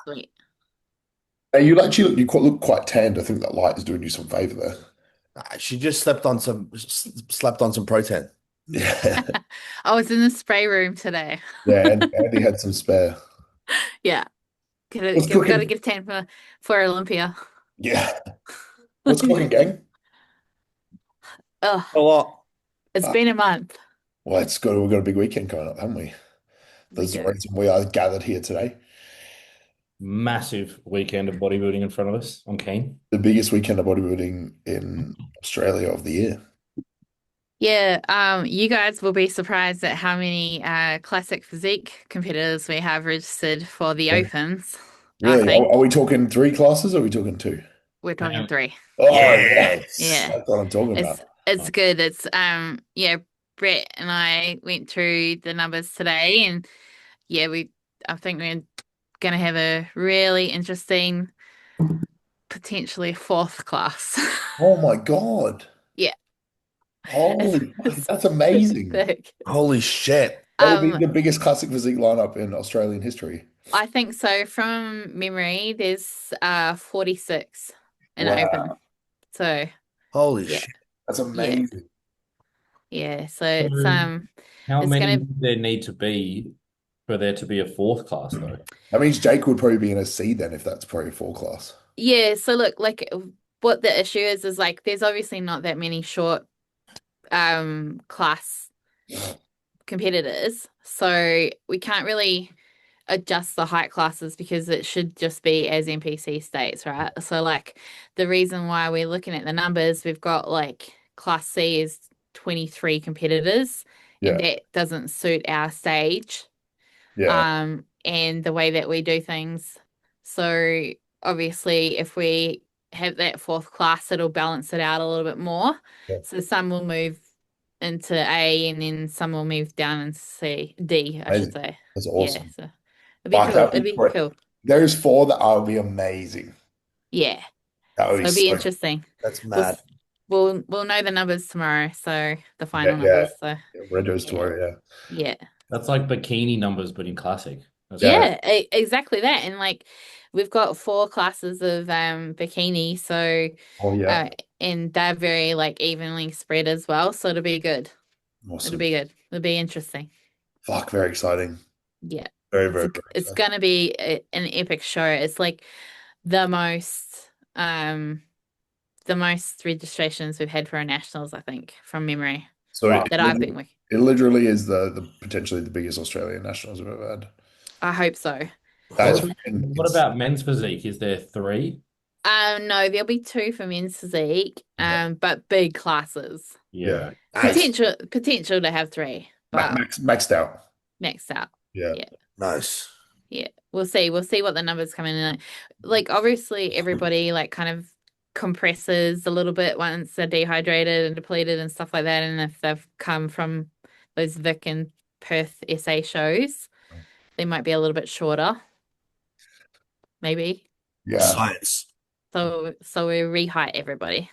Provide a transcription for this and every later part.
Sweet. Hey, you actually look quite tanned. I think that light is doing you some favor there. She just slept on some protein. Yeah. I was in the spray room today. Yeah, and Andy had some spare. Yeah. Gotta What's give gotta cooking? give 10 for Olympia. Yeah. What's cooking, gang? Oh, A lot. it's Uh, been a month. well, it's good. We've got a big weekend coming up, haven't we? We There's a do. reason we are gathered here today. Massive weekend of bodybuilding in front of us. I'm keen. The biggest weekend of bodybuilding in Australia of the year. Yeah, you guys will be surprised at how many classic physique competitors we have registered for the Yeah. Opens, I Really? Are think. we talking three classes or are we talking two? We're talking Um, three. Oh, yes. Yeah. That's what I'm talking It's about. it's good. It's yeah, Brett and I went through the numbers today and yeah, I think we're gonna have a really interesting, potentially fourth class. Oh my God. Yeah, it's, Holy fuck, it's that's amazing. big. Holy shit. That would be Um, the biggest classic physique lineup in Australian history. I think so. From memory, there's 46 in open. Wow. So Holy yeah, shit. That's yeah, amazing. yeah. So so how it's many gonna would there need to be for there to be a fourth class, though? That means Jake would probably be in a C then if that's probably full class. yeah. So look, like what the issue is like there's obviously not that many short class competitors, so we can't really adjust the height classes because it should just be as NPC states, right? So like the reason why we're looking at the numbers, we've got like class C is 23 competitors and Yeah. that doesn't suit our stage Yeah. and the way that we do things. So obviously if we have that fourth class, it'll balance it out a little bit more. Yeah. So some will move into A and then some will move down into D, I should Amazing. say. That's Yeah, awesome. so it'd be Fuck, cool. that'd It'd be be great. cool. There's four that would be amazing. Yeah. That would So be it'd be so interesting. That's We'll mad. we'll know the numbers tomorrow, so the yeah, final yeah. numbers. So Yeah, Redo's yeah. tomorrow, Yeah. That's like bikini numbers, but in classic. That's yeah. great. Yeah. Yeah, exactly that. And like we've got four classes of bikini, so Oh yeah. uh and they're very like evenly spread as well, so it'll be good. It'll Awesome. be good. It'll be interesting. Fuck, very exciting. Yeah. Very, It's very, a, very it's exciting. gonna be an epic show. It's like the most the most registrations we've had for our nationals, I think, from memory So Wow. that I've been with. it literally is the potentially the biggest Australian nationals we've ever had. I hope so. That is What, Holy. fucking what insane. about men's physique? Is there three? No, there'll be two for men's physique, Yeah. but big classes. Yeah. Yeah. Nice. Potential to have three, but Maxed out. maxed out. Yeah. Yeah, Nice. yeah. We'll see. We'll see what the numbers come in at. Like obviously everybody like kind of compresses a little bit once they're dehydrated and depleted and stuff like that. And if they've come from those Vic and Perth SA shows, they might be a little bit shorter, maybe. Yeah. Science. So we rehydrate everybody.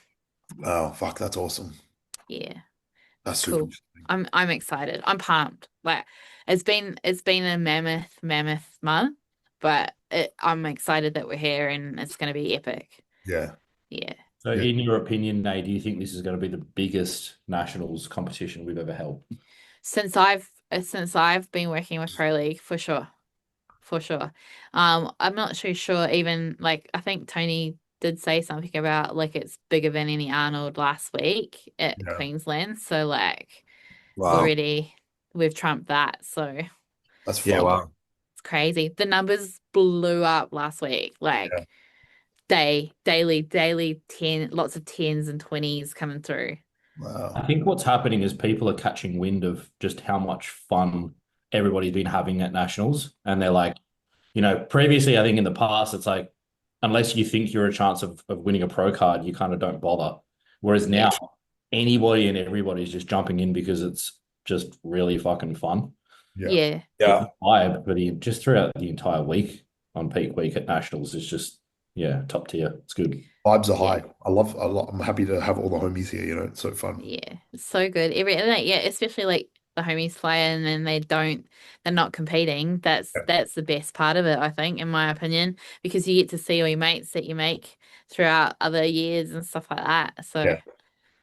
Oh, fuck, that's awesome. Yeah. That's super Cool. interesting. I'm excited. I'm pumped. Like it's been a mammoth month, but I'm excited that we're here and it's going to be epic. Yeah. Yeah. So, Yeah. in your opinion, Nate, do you think this is going to be the biggest nationals competition we've ever held? Since I've been working with Pro League for sure. For sure. I'm not too sure even like I think Tony did say something about like it's bigger than any Arnold last week at Yeah. Queensland. So like Wow. already we've trumped that. So That's Yeah, fun. yeah. wow. It's crazy. The numbers blew up last week. Yeah. Like daily 10, lots of tens and 20s coming through. I Wow. think what's happening is people are catching wind of just how much fun everybody's been having at nationals. And they're like, previously, I think in the past, it's like, unless you think you're a chance of winning a pro card, you kind of don't bother. Whereas Yeah. now, anybody and everybody's just jumping in because it's just really fucking fun. Yeah. Yeah. But Yeah. the vibe for just throughout the entire week on peak week at nationals is just, yeah, top tier. It's good. Vibes are Yeah. high. I'm happy to have all the homies here, it's so fun. Yeah. It's so good. Every like, yeah, especially like the homies fly in and they're not competing, that's the best part of it, I think, in my opinion, because you get to see all your mates that you make throughout other years and stuff like that. So Yeah.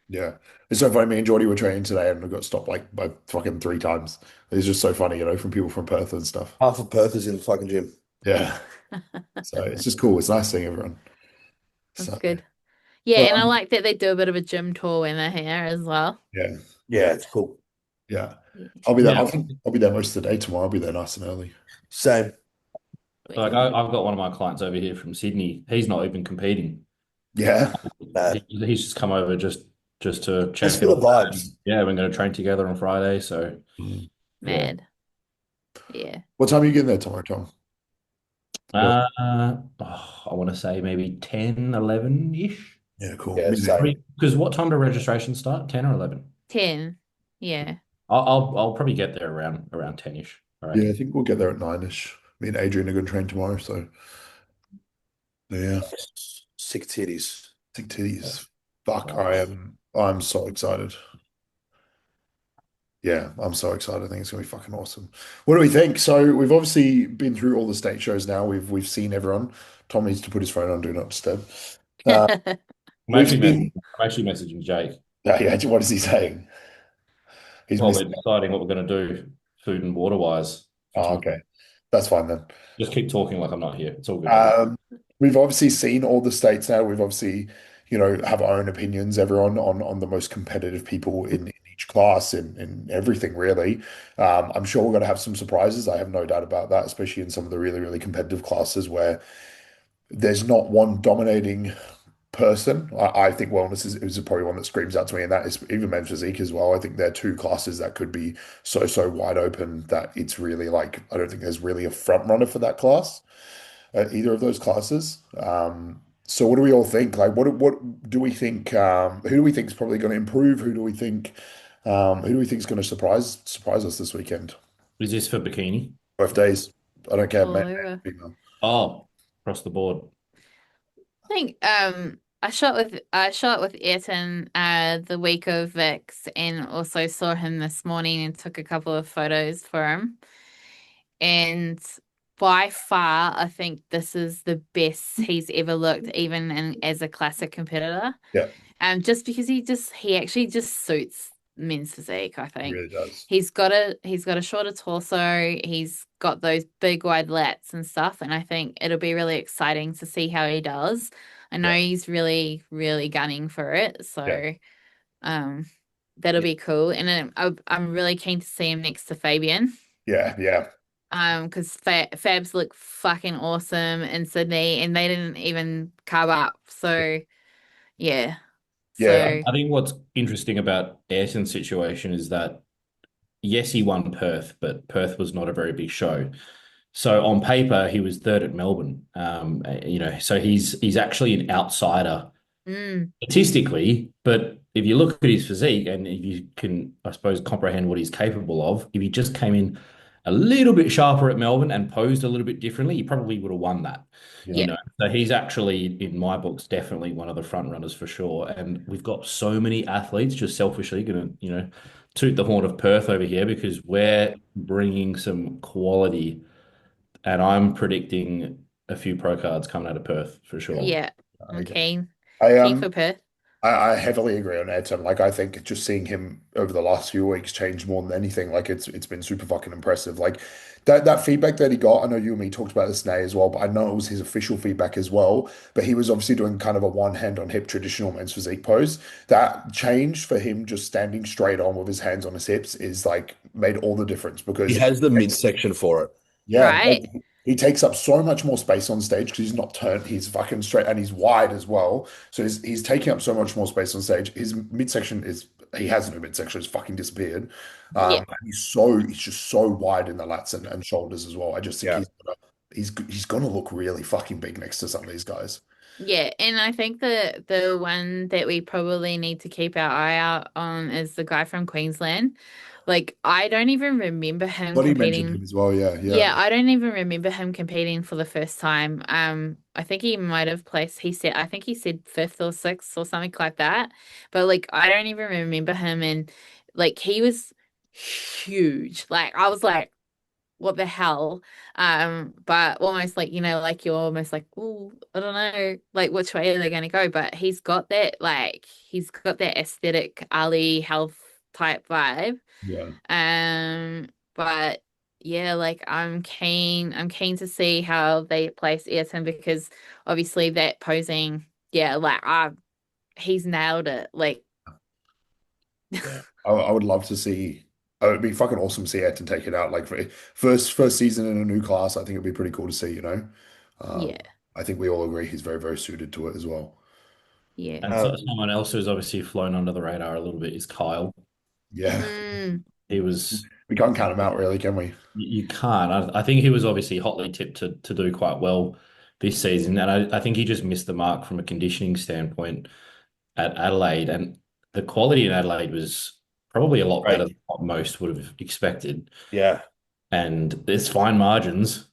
Yeah. It's so funny. Me and Jordy were training today and we got stopped like by fucking 3 times. It's just so funny, from people from Perth and stuff. Half of Perth is in the fucking gym. Yeah. So it's just cool. It's nice seeing everyone. that's So, good. Yeah, well, and I like that they do a bit of a gym tour when they're here as well. yeah. Yeah, it's cool. Yeah. Yeah. I'll be there. Yeah. I think I'll be there most of the day tomorrow. I'll be there nice and early. Same. Like I've got one of my clients over here from Sydney. He's not even competing. Yeah. He's just come over just to check Just it for the all out. vibes. Yeah, we're going to train together on Friday. So Mm. yeah. Mad. Yeah. What time are you getting there tomorrow, Tom? I want to say maybe 10, 11-ish. Yeah, cool. Yeah, Me neither. same. Because what time do registration start? 10 or 11? 10. Yeah. I'll probably get there around 10-ish, I Yeah, I reckon. think we'll get there at 9ish. Me and Adrian are going to train tomorrow, so yeah. Sick titties. Sick titties. Fuck, I'm so excited. Yeah, I'm so excited. I think it's gonna be fucking awesome. What do we think? So we've obviously been through all the state shows now. We've seen everyone. Tom needs to put his phone on Do Not Disturb. Uh, we've seen. I'm actually messaging Jake Yeah, what is he saying? He's while we're missing. deciding what we're going to do food and water wise for Oh, tomorrow. okay. That's fine then. Just keep talking like I'm not here. It's all good. We've obviously seen all the states now. We've obviously, have our own opinions, everyone, on the most competitive people in each class in everything, really. I'm sure we're going to have some surprises. I have no doubt about that, especially in some of the really, really competitive classes where there's not one dominating person. I think wellness is probably one that screams out to me, and that is even men's physique as well. I think there are two classes that could be so wide open that it's really like I don't think there's really a front runner for that class at either of those classes. So what do we all think? Like, what do we think? Who do we think is probably going to improve? Who do we think is going to surprise us this weekend? Is this for bikini? Both days. I don't care, All man, over. female. Oh, across the board. I think I shot with Ayrton the week of Vix and also saw him this morning and took a couple of photos for him. And by far, I think this is the best he's ever looked, even as a classic competitor. Yeah, Just because he actually just suits men's physique, I it think. really does. He's got a shorter torso, he's got those big wide lats and stuff, and I think it'll be really exciting to see how he does. I know Yeah, he's really, really gunning for it, yeah, so um that'll Yeah. be cool. And then I'm really keen to see him next to Fabian. yeah. Because Fabs look fucking awesome in Sydney, and they didn't even carb up. So yeah, Yeah, so I think what's interesting about Ayrton's situation is that yes, he won Perth, but Perth was not a very big show. So on paper, he was third at Melbourne. So he's actually an outsider mm, statistically, but if you look at his physique and if you can, I suppose, comprehend what he's capable of, if he just came in a little bit sharper at Melbourne and posed a little bit differently, he probably would have won that. yeah, yeah, So he's actually, in my books, definitely one of the front runners for sure. And we've got so many athletes just selfishly going to, toot the horn of Perth over here because we're bringing some quality, and I'm predicting a few pro cards coming out of Perth for sure. yeah. I'm okay. keen, I keen for Perth. I heavily agree on Edson. Like I think just seeing him over the last few weeks change more than anything. Like it's been super fucking impressive. Like that feedback that he got. I know you and me talked about this today as well, but I know it was his official feedback as well. But he was obviously doing kind of a one hand on hip traditional men's physique pose. That change for him just standing straight on with his hands on his hips is like made all the difference He because has the midsection for it. yeah, Right. like, he takes up so much more space on stage because he's not turned. He's fucking straight and he's wide as well. So he's taking up so much more space on stage. His midsection is he has no midsection. It's fucking disappeared. Yeah. And he's just so wide in the lats and shoulders as well. I just think Yeah. he's gonna look really fucking big next to some of these guys. Yeah, and I think the one that we probably need to keep our eye out on is the guy from Queensland. Like, I don't even remember him But he mentioned him competing. as well. Yeah, yeah, Yeah, I don't even remember him competing for the first time. I think he might have placed, I think he said fifth or sixth or something like that. But like, I don't even remember him. And like, huge. Like I was like, what the hell? But almost like, like you're almost like, oh, I don't know, like which way are they going to go? But he's got that aesthetic Ali health type vibe. Yeah. But yeah, like I'm keen to see how they place Ayrton because obviously that posing, yeah, like he's nailed it. Like, Yeah. I would love to see. It would be fucking awesome to see Ayrton take it out. Like for first season in a new class, I think it'd be pretty cool to see, you know. yeah, I think we all agree he's very, very suited to it as well. yeah. And so someone else who's obviously flown under the radar a little bit is Kyle. Yeah. Mm, He was We can't count him out really, can we? You can't. I think he was obviously hotly tipped to do quite well this season, and I think he just missed the mark from a conditioning standpoint at Adelaide, and the quality in Adelaide was probably a lot better Right. than what most would have expected. Yeah. And there's fine margins.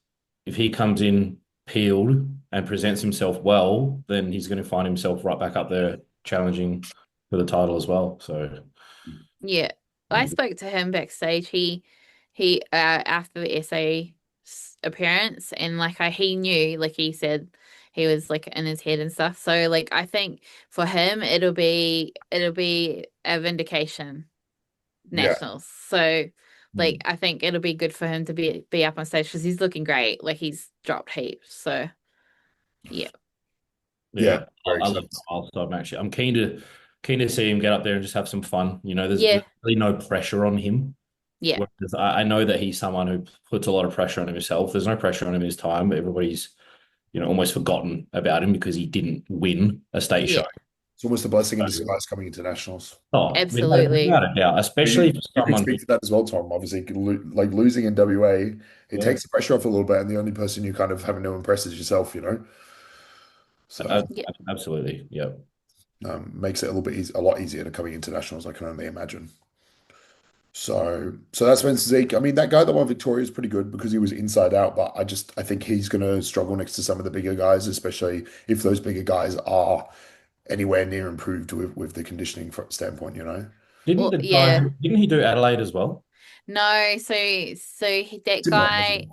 If he comes in peeled and presents himself well, then he's going to find himself right back up there challenging for the title as well. So yeah. I spoke to him backstage. He after the SA appearance and like he knew, like he said he was like in his head and stuff. So like I think for him it'll be a vindication Yeah. nationals. So like Mm. I think it'll be good for him to be up on stage because he's looking great. Like he's dropped heaps. So yeah. Yeah. yeah, Very I love excited. Kyle. So I'm actually I'm keen to see him get up there and just have some fun. There's Yeah. really no pressure on him. Yeah. Whereas I know that he's someone who puts a lot of pressure on himself. There's no pressure on him this time, but everybody's almost forgotten about him because he didn't win a state Yeah. show. It's almost a blessing in So, disguise coming into nationals. oh, Absolutely. without a doubt, especially for You can someone who, speak to that as well, Tom. Obviously, like losing in WA, it yeah, takes the pressure off a little bit, and the only person you kind of having to impress is yourself, you know. So Yeah. absolutely, yeah. makes it a little bit a lot easier to coming into nationals. I can only imagine. So that's when Zeke. I mean, that guy that won Victoria is pretty good because he was inside out, but I think he's going to struggle next to some of the bigger guys, especially if those bigger guys are anywhere near improved with the conditioning standpoint, you know. Didn't Well, the guy? yeah. Didn't he do Adelaide as well? No, that Didn't matter, doesn't guy, it?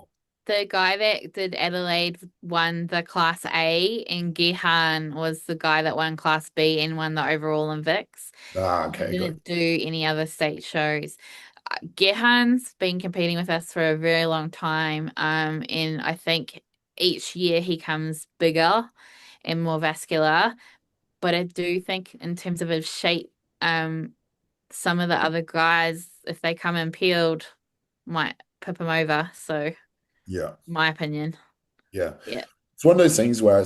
the guy that did Adelaide won the Class A, and Gehan was the guy that won Class B and won the overall in Vix. Ah, He okay, good. didn't do any other state shows. Gehan's been competing with us for a very long time, and I think each year he comes bigger and more vascular. But I do think in terms of his shape, some of the other guys, if they come in peeled, might pip him over. So, Yeah, my opinion. yeah. Yeah. It's one of those things where,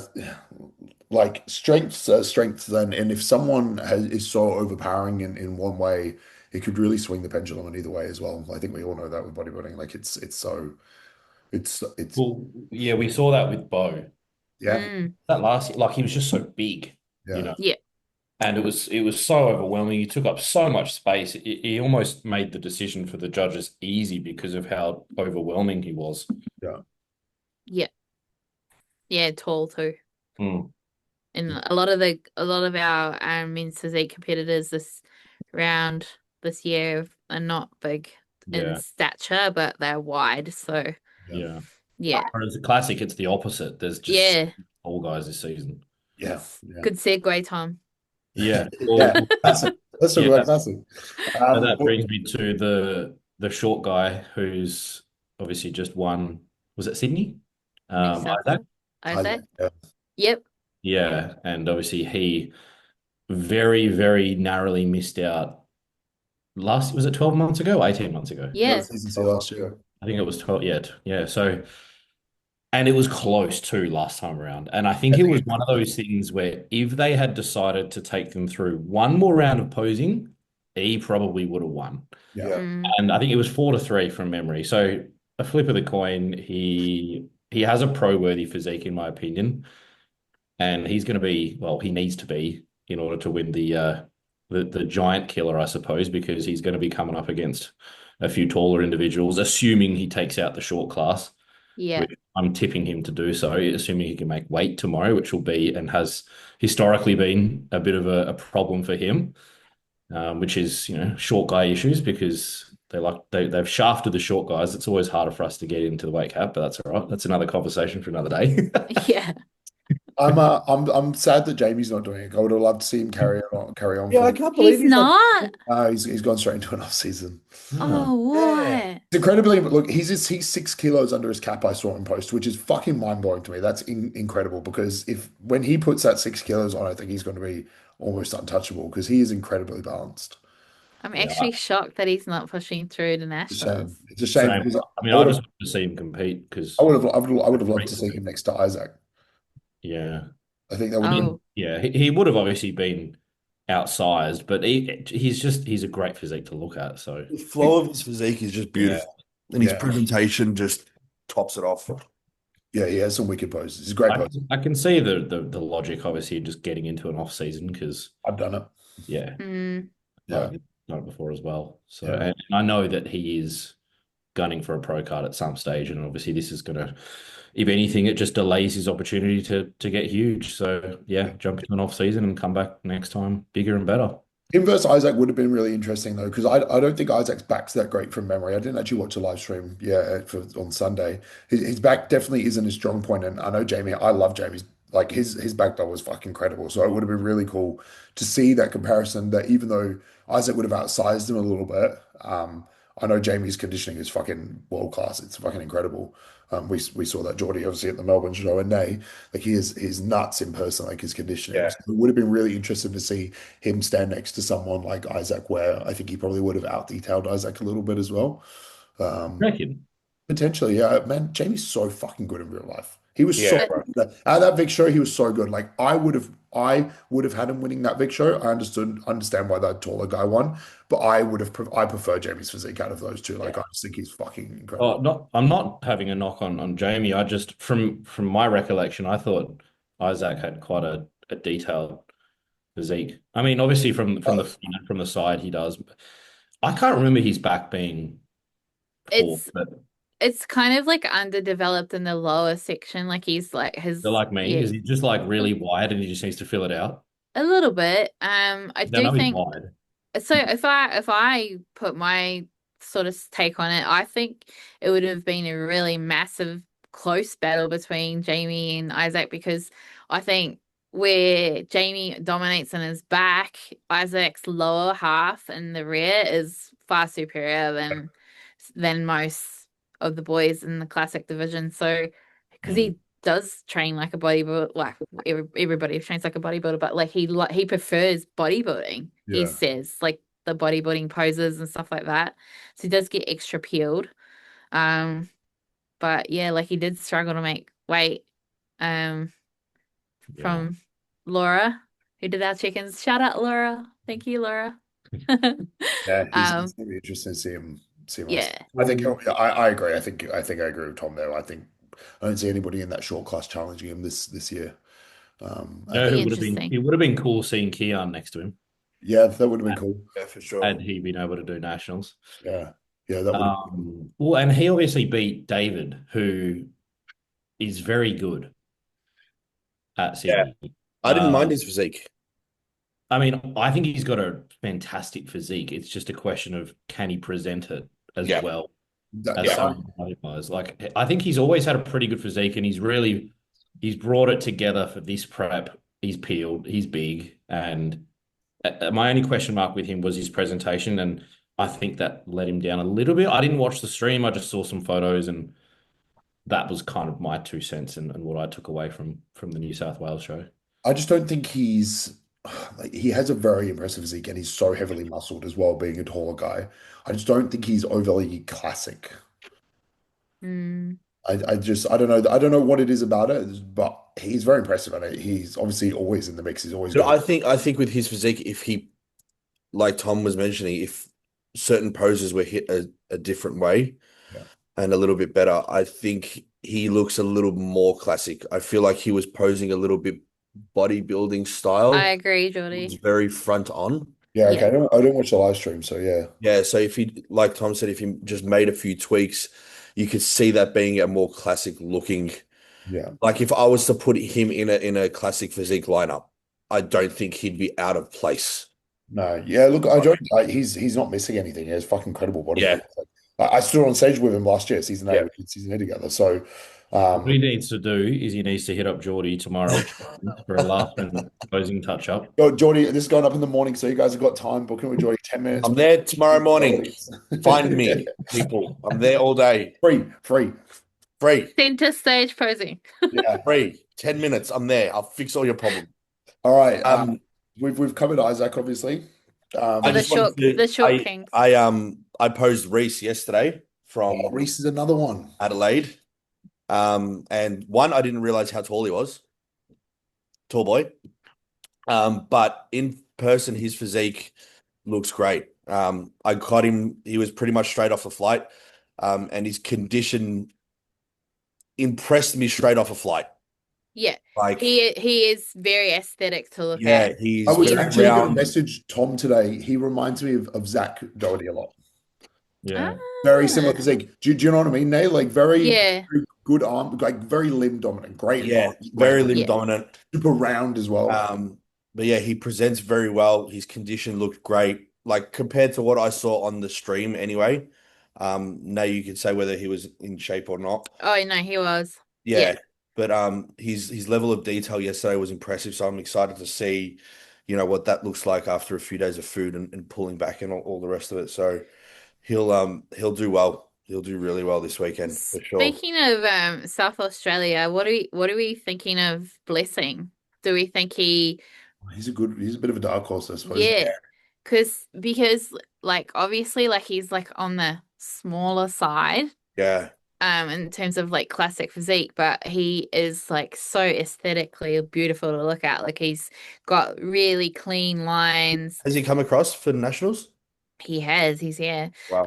like, strengths are strengths, and if someone is so overpowering in one way, it could really swing the pendulum in either way as well. I think we all know that with bodybuilding. Like, it's Well, yeah, we saw that with Bo. yeah, Mm, That last year, like he was just so big, you yeah, know, yeah. and it was so overwhelming. He took up so much space. He almost made the decision for the judges easy because of how overwhelming he was. yeah, Yeah. Yeah. Tall too. Mm, And a lot of our men's physique competitors this year are not big in yeah, stature, but they're wide. So, yeah, yeah. yeah. Whereas the classic, it's the opposite. There's just Yeah. all guys this season. yeah, yeah. Good segue, Tom. Yeah. Yeah, Well, classic. Let's talk yeah. about classic. So that Well, brings me to the short guy who's obviously just won. Was it Sydney? New Isaac? Isaac? yeah, Yep. Yeah, and obviously he very, very narrowly missed out was it 12 months ago, 18 months ago? that Yeah. was season 2 last year. I think it was 12, yeah, yeah. So, and it was close too last time around. And I think I it think was it, one of those things where if they had decided to take them through one more round of posing, he probably would have won. yeah, Mm, And I think it was 4-3 from memory. So a flip of the coin, he has a pro-worthy physique, in my opinion. And he's going to be, well, he needs to be in order to win the giant killer, I suppose, because he's going to be coming up against a few taller individuals, assuming he takes out the short class, yeah. which I'm tipping him to do so, assuming he can make weight tomorrow, which will be and has historically been a bit of a problem for him, which is, short guy issues because they've shafted the short guys. It's always harder for us to get into the weight cap, but that's all right. That's another conversation for another day. Yeah. I'm sad that Jamie's not doing it. I would have loved to see him carry on Yeah, I for. can't believe He's he's not. not. He's gone straight into an off season. Oh, Oh, Yeah. what? It's incredibly look. He's 6 kilos under his cap. I saw him post, which is fucking mind blowing to me. That's incredible because if when he puts that 6 kilos on, I think he's going to be almost untouchable because he is incredibly balanced. I'm yeah, actually shocked that he's not pushing through the It's a shame. nationals. It's a shame same. because I mean, I I would just have, want to see him compete I because, would have, I would have loved to see him next to Isaac. yeah, I think that I would have been. mean, Oh, yeah, he would have obviously been outsized, but he's a great physique to look at. So The flow of his physique is just yeah, beautiful, and his Yeah, presentation just tops it off. yeah, he has some wicked poses. He's a great I, poser. I can see the logic obviously in just getting into an off season because I've done it. yeah, mm, Yeah, I've done it before as well. So yeah. and I know that he is gunning for a pro card at some stage, and obviously this is gonna, if anything, it just delays his opportunity to get huge. So yeah, jump into an off season and come back next time bigger and better. Him versus Isaac would have been really interesting though, because I don't think Isaac's back's that great from memory. I didn't actually watch a live stream, on Sunday. His back definitely isn't his strong point, and I know Jamie. I love Jamie's like his back double was fucking incredible. So it would have been really cool to see that comparison. That even though Isaac would have outsized him a little bit, I know Jamie's conditioning is fucking world class. It's fucking incredible. We saw that Jordy obviously at the Melbourne show, and Nay, like he's nuts in person, like his conditioning. Yeah. So it would have been really interesting to see him stand next to someone like Isaac, where I think he probably would have out detailed Isaac a little bit as well. Um, Reckon. Potentially, yeah, man. Jamie's so fucking good in real life. He was so Yeah, but bro. good. At that Vic show, he was so good. Like I would have had him winning that Vic show. I understand why that taller guy won, but I prefer Jamie's physique out of those two. Like I just think he's fucking Oh, incredible. not I'm not having a knock on Jamie. I just from my recollection, I thought Isaac had quite a detailed physique. I mean, obviously from Uh, the from the side he does. I can't remember his back being poor, it's but it's kind of like underdeveloped in the lower section. Like he's like they're his like me. yeah, Is he just like really wide and he just needs to fill it out? a little bit. I I do know he's think wide. so. If I put my sort of take on it, I think it would have been a really massive close battle between Jamie and Isaac because I think where Jamie dominates in his back, Isaac's lower half in the rear is far superior than most of the boys in the classic division. So because Mm, he does train like a bodybuilder, like everybody trains like a bodybuilder, but like he prefers bodybuilding. He yeah. says like the bodybuilding poses and stuff like that. So he does get extra peeled. Um, but yeah, like he did struggle to make weight. Um, yeah. from Laura, who did our chickens. Shout out Laura. Thank you, Laura. Yeah, it's Um, gonna be interesting to see him on. yeah. I think I agree. I agree with Tom there. I think I don't see anybody in that short class challenging him this year. You And know Be who would have been? interesting. It would have been cool seeing Keon next to him yeah, that would have been cool. Yeah, for sure. had he been able to do nationals. Yeah, yeah, that would have been. Well, and he obviously beat David, who is very good at Yeah. Sydney. I didn't mind Um, his physique. I mean, I think he's got a fantastic physique. It's just a question of can he present it as Yeah. well That, as Yeah. some of the other guys. Like, I think he's always had a pretty good physique, and he's brought it together for this prep. He's peeled, he's big, and my only question mark with him was his presentation, and I think that let him down a little bit. I didn't watch the stream; I just saw some photos, and that was kind of my 2 cents and what I took away from the New South Wales show. I just don't think he's like he has a very impressive physique and he's so heavily muscled as well, being a taller guy. I just don't think he's overly classic. Mm. I don't know what it is about it, but he's very impressive at it. He's obviously always in the mix. He's always But got I think with his physique, if he, like Tom was mentioning, if certain poses were hit a different way yeah, and a little bit better, I think he looks a little more classic. I feel like he was posing a little bit bodybuilding I style. agree, It was Jordy. very front on. yeah. Okay, Yeah. I don't watch the live stream, so yeah, Yeah, so if he, like Tom said, if he just made a few tweaks, you could see that being a more classic looking. yeah, Like if I was to put him in a classic physique lineup, I don't think he'd be out of place. No, yeah. Look, I Right. don't. He's not missing anything. He has fucking incredible body Yeah, build. Like, I stood on stage with him last year, season A. yeah. We did season A together. So, What um, he needs to do is he needs to hit up Jordy tomorrow for a last minute closing touch up. Jordy, this is going up in the morning, so you guys have got time. Booking with Jordy 10 minutes. I'm there tomorrow morning. Find Free, me, people. I'm there all day. free. Free, Center stage posing. Yeah. free. 10 minutes. I'm there. I'll fix all your problems. All right. Um, We've covered Isaac, obviously. I The just wanted short, to. the short kings. I posed Reese yesterday from Reese is another one. Adelaide. And one, I didn't realize how tall he was. Tall boy. But in person, his physique looks great. I got him, he was pretty much straight off the flight. And his condition impressed me straight off a flight. Yeah, Like, he is very aesthetic to look yeah, at. he's I was very actually going to round. message Tom today. He reminds me of Zach Doherty a lot. Yeah. Very similar Ah, physique. Do you know what I mean, Nate? Like very, yeah, very good arm, like very limb dominant. Great Yeah, arms, very great, limb yeah. dominant. super round as well. But yeah, he presents very well. His condition looked great. Like compared to what I saw on the stream anyway. Now you could say whether he was in shape or not. Oh no, he was. Yeah. But his level of detail yesterday was impressive. So I'm excited to see, what that looks like after a few days of food and pulling back and all the rest of it. So he'll do well. He'll do really well this weekend for sure. Speaking of South Australia, what are we thinking of Blessing? Do we think He's a bit of a dark horse, I suppose. yeah, because like obviously like he's like on the smaller side Yeah. in terms of like classic physique, but he is like so aesthetically beautiful to look at. Like he's got really clean lines. Has he come across for nationals? He's here. Wow.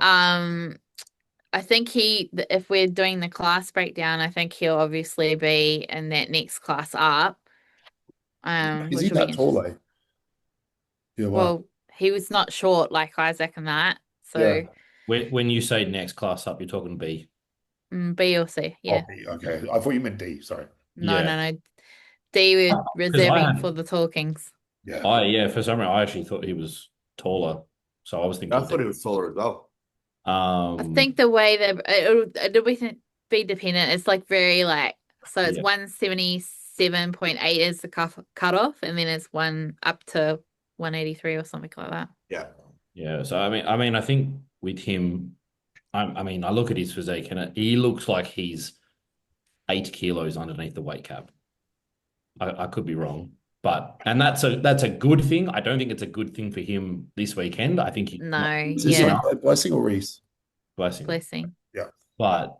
I think if we're doing the class breakdown, I think he'll obviously be in that next class up, Is he which will be that tall, interesting. eh? Yeah, wow. Well, he was not short like Isaac and that, Yeah. so When you say next class up, you're talking B. B or C, yeah. Oh, B. Okay. I thought you meant D. Sorry. No, Yeah. no, no. D we're Because reserving for the tall kings. Yeah. for some reason, I actually thought he was taller. So I was I thinking thought he was taller as well. I think the way that it'll be dependent. It's like very like so it's Yeah. 177.8 is the cutoff, and then it's one up to 183 or something like that. Yeah. Yeah. So I think with him, I look at his physique and he looks like he's 8 kilos underneath the weight cap. I could be wrong, and that's a good thing. I don't think it's a good thing for him this weekend. I think No, Is this yeah, Blessing or Reese? blessing. Yeah. but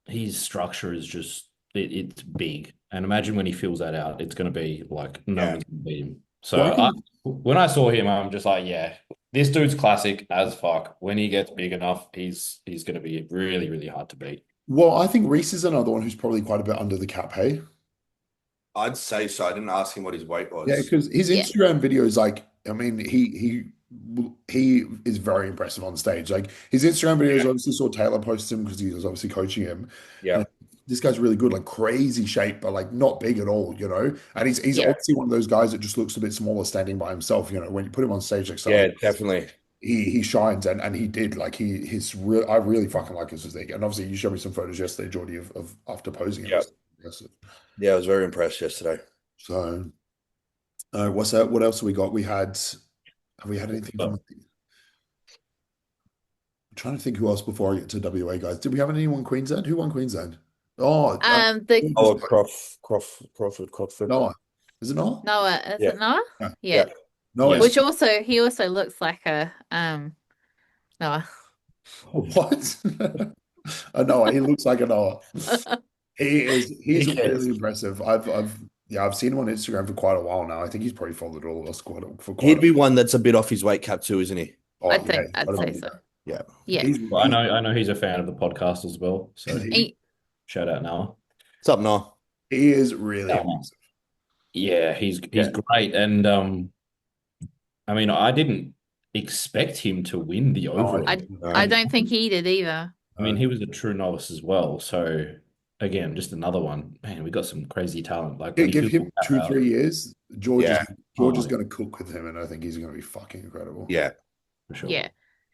his structure is just it's big. And imagine when he fills that out, it's going to be like no Yeah. one's going to beat him. So Well, when I saw him, I'm just like, yeah, this dude's classic as fuck. When he gets big enough, he's going to be really, really hard to beat. Well, I think Reese is another one who's probably quite a bit under the cap, hey? I'd say so. I didn't ask him what his weight was. Yeah, because his Yeah. Instagram videos, like, I mean, he is very impressive on stage. Like his Instagram videos, obviously saw Taylor post him because he was obviously coaching him. Yeah. And this guy's really good, like crazy shape, but like not big at all, you know. And he's Yeah. obviously one of those guys that just looks a bit smaller standing by himself. You know, when you put him on stage like Yeah, something, definitely. he shines, and he did like his real. I really fucking like his physique. And obviously, you showed me some photos yesterday, Jordy, of after posing him. Yeah. It's impressive. Yeah, I was very impressed yesterday. So, what's that? What else have we got? Have we had anything from? I'm trying to think who else before I get to WA guys. Did we have anyone Queensland? Who won Queensland? Oh, The Oh, Crawford. Noah. Is it Noah? Noah, is Yeah. it Noah? Yeah. Yeah. Noah. Yeah. Which he also looks like a Noah. What? A Noah. He looks like a Noah. He's He cares. really impressive. I've seen him on Instagram for quite a while now. I think he's probably followed all of us for quite He'd be one that's a bit off his weight cap too, isn't he? Oh, I'd yeah, say so. Yeah. Yeah. Well, I know he's a fan of the podcast as well. So He- shout out Noah. What's up, Noah? he is really Yeah. impressive. Yeah, he's great. And I didn't expect him to win the overall. I don't think he did either. He was a true novice as well. So again, just another one. Man, we got some crazy talent. Like when he Give fills him that out- 2-3 years. George Yeah. is George is going to cook with him, and I think he's going to be fucking incredible. Yeah. for sure. Yeah.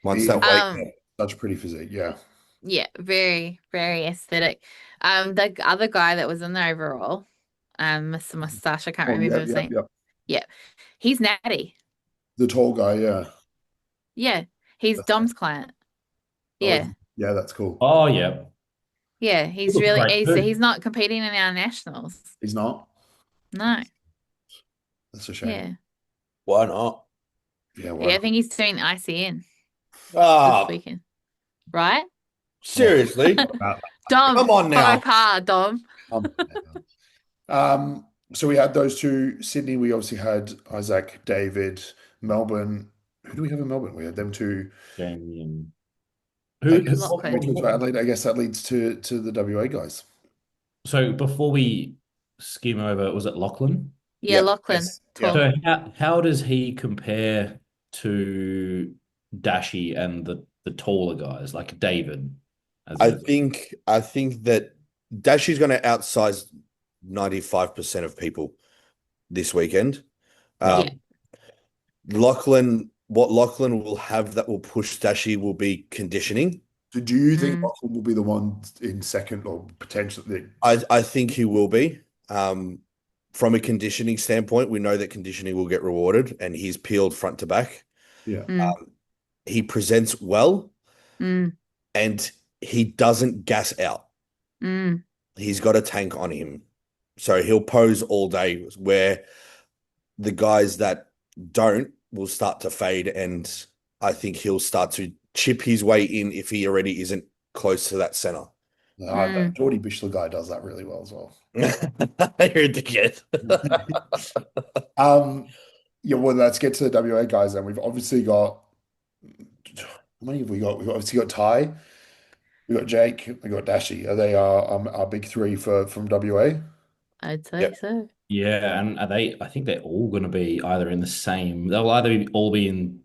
Once He that weight. such a pretty physique. Yeah. Yeah, very, very aesthetic. The other guy that was in the overall, Mr. Mustache, I can't Oh, remember yeah, his yeah, name. yeah. Yeah, he's natty. The tall guy, yeah. Yeah, he's That's Dom's client. Oh, Yeah, yeah, that's cool. Oh yeah. yeah, He he's looks really great too. he's not competing in our nationals. He's not. No, That's a shame. yeah, Why not? Yeah, why yeah. I not? think he's doing ICN this Ah, weekend, right? seriously? About Dom, Come on now. faux pas, Dom. that. So we had those two. Sydney, we obviously had Isaac, David, Melbourne. Who do we have in Melbourne? We had them two. Jamie and I who, guess we Lachlan. talked about Adelaide. I guess that leads to the WA guys. so before we skim over, was it Lachlan? Yeah, Yeah. Lachlan, Yes. tall. So how does he compare to Dashi and the taller guys like David? As I a, think that Dashi's going to outsize 95% of people this weekend. Yeah. What Lachlan will have that will push Dashi will be conditioning. So do you think Mm. Lachlan will be the one in second or potentially? I think he will be. From a conditioning standpoint, we know that conditioning will get rewarded, and he's peeled front to back. Yeah. Mm, He presents well, mm, and he doesn't gas out. mm. He's got a tank on him. So he'll pose all day, where the guys that don't will start to fade, and I think he'll start to chip his way in if he already isn't close to that center. That Jordy Bichler guy does that really well as well. You're a dickhead. Yeah, well, let's get to the WA guys then. We've obviously got how many have we got? We've obviously got Ty, we got Jake, we got Dashi. Are they our big three from WA? I'd say Yep. so. yeah, and are they? I think they're all going to be either in the same. They'll either all be in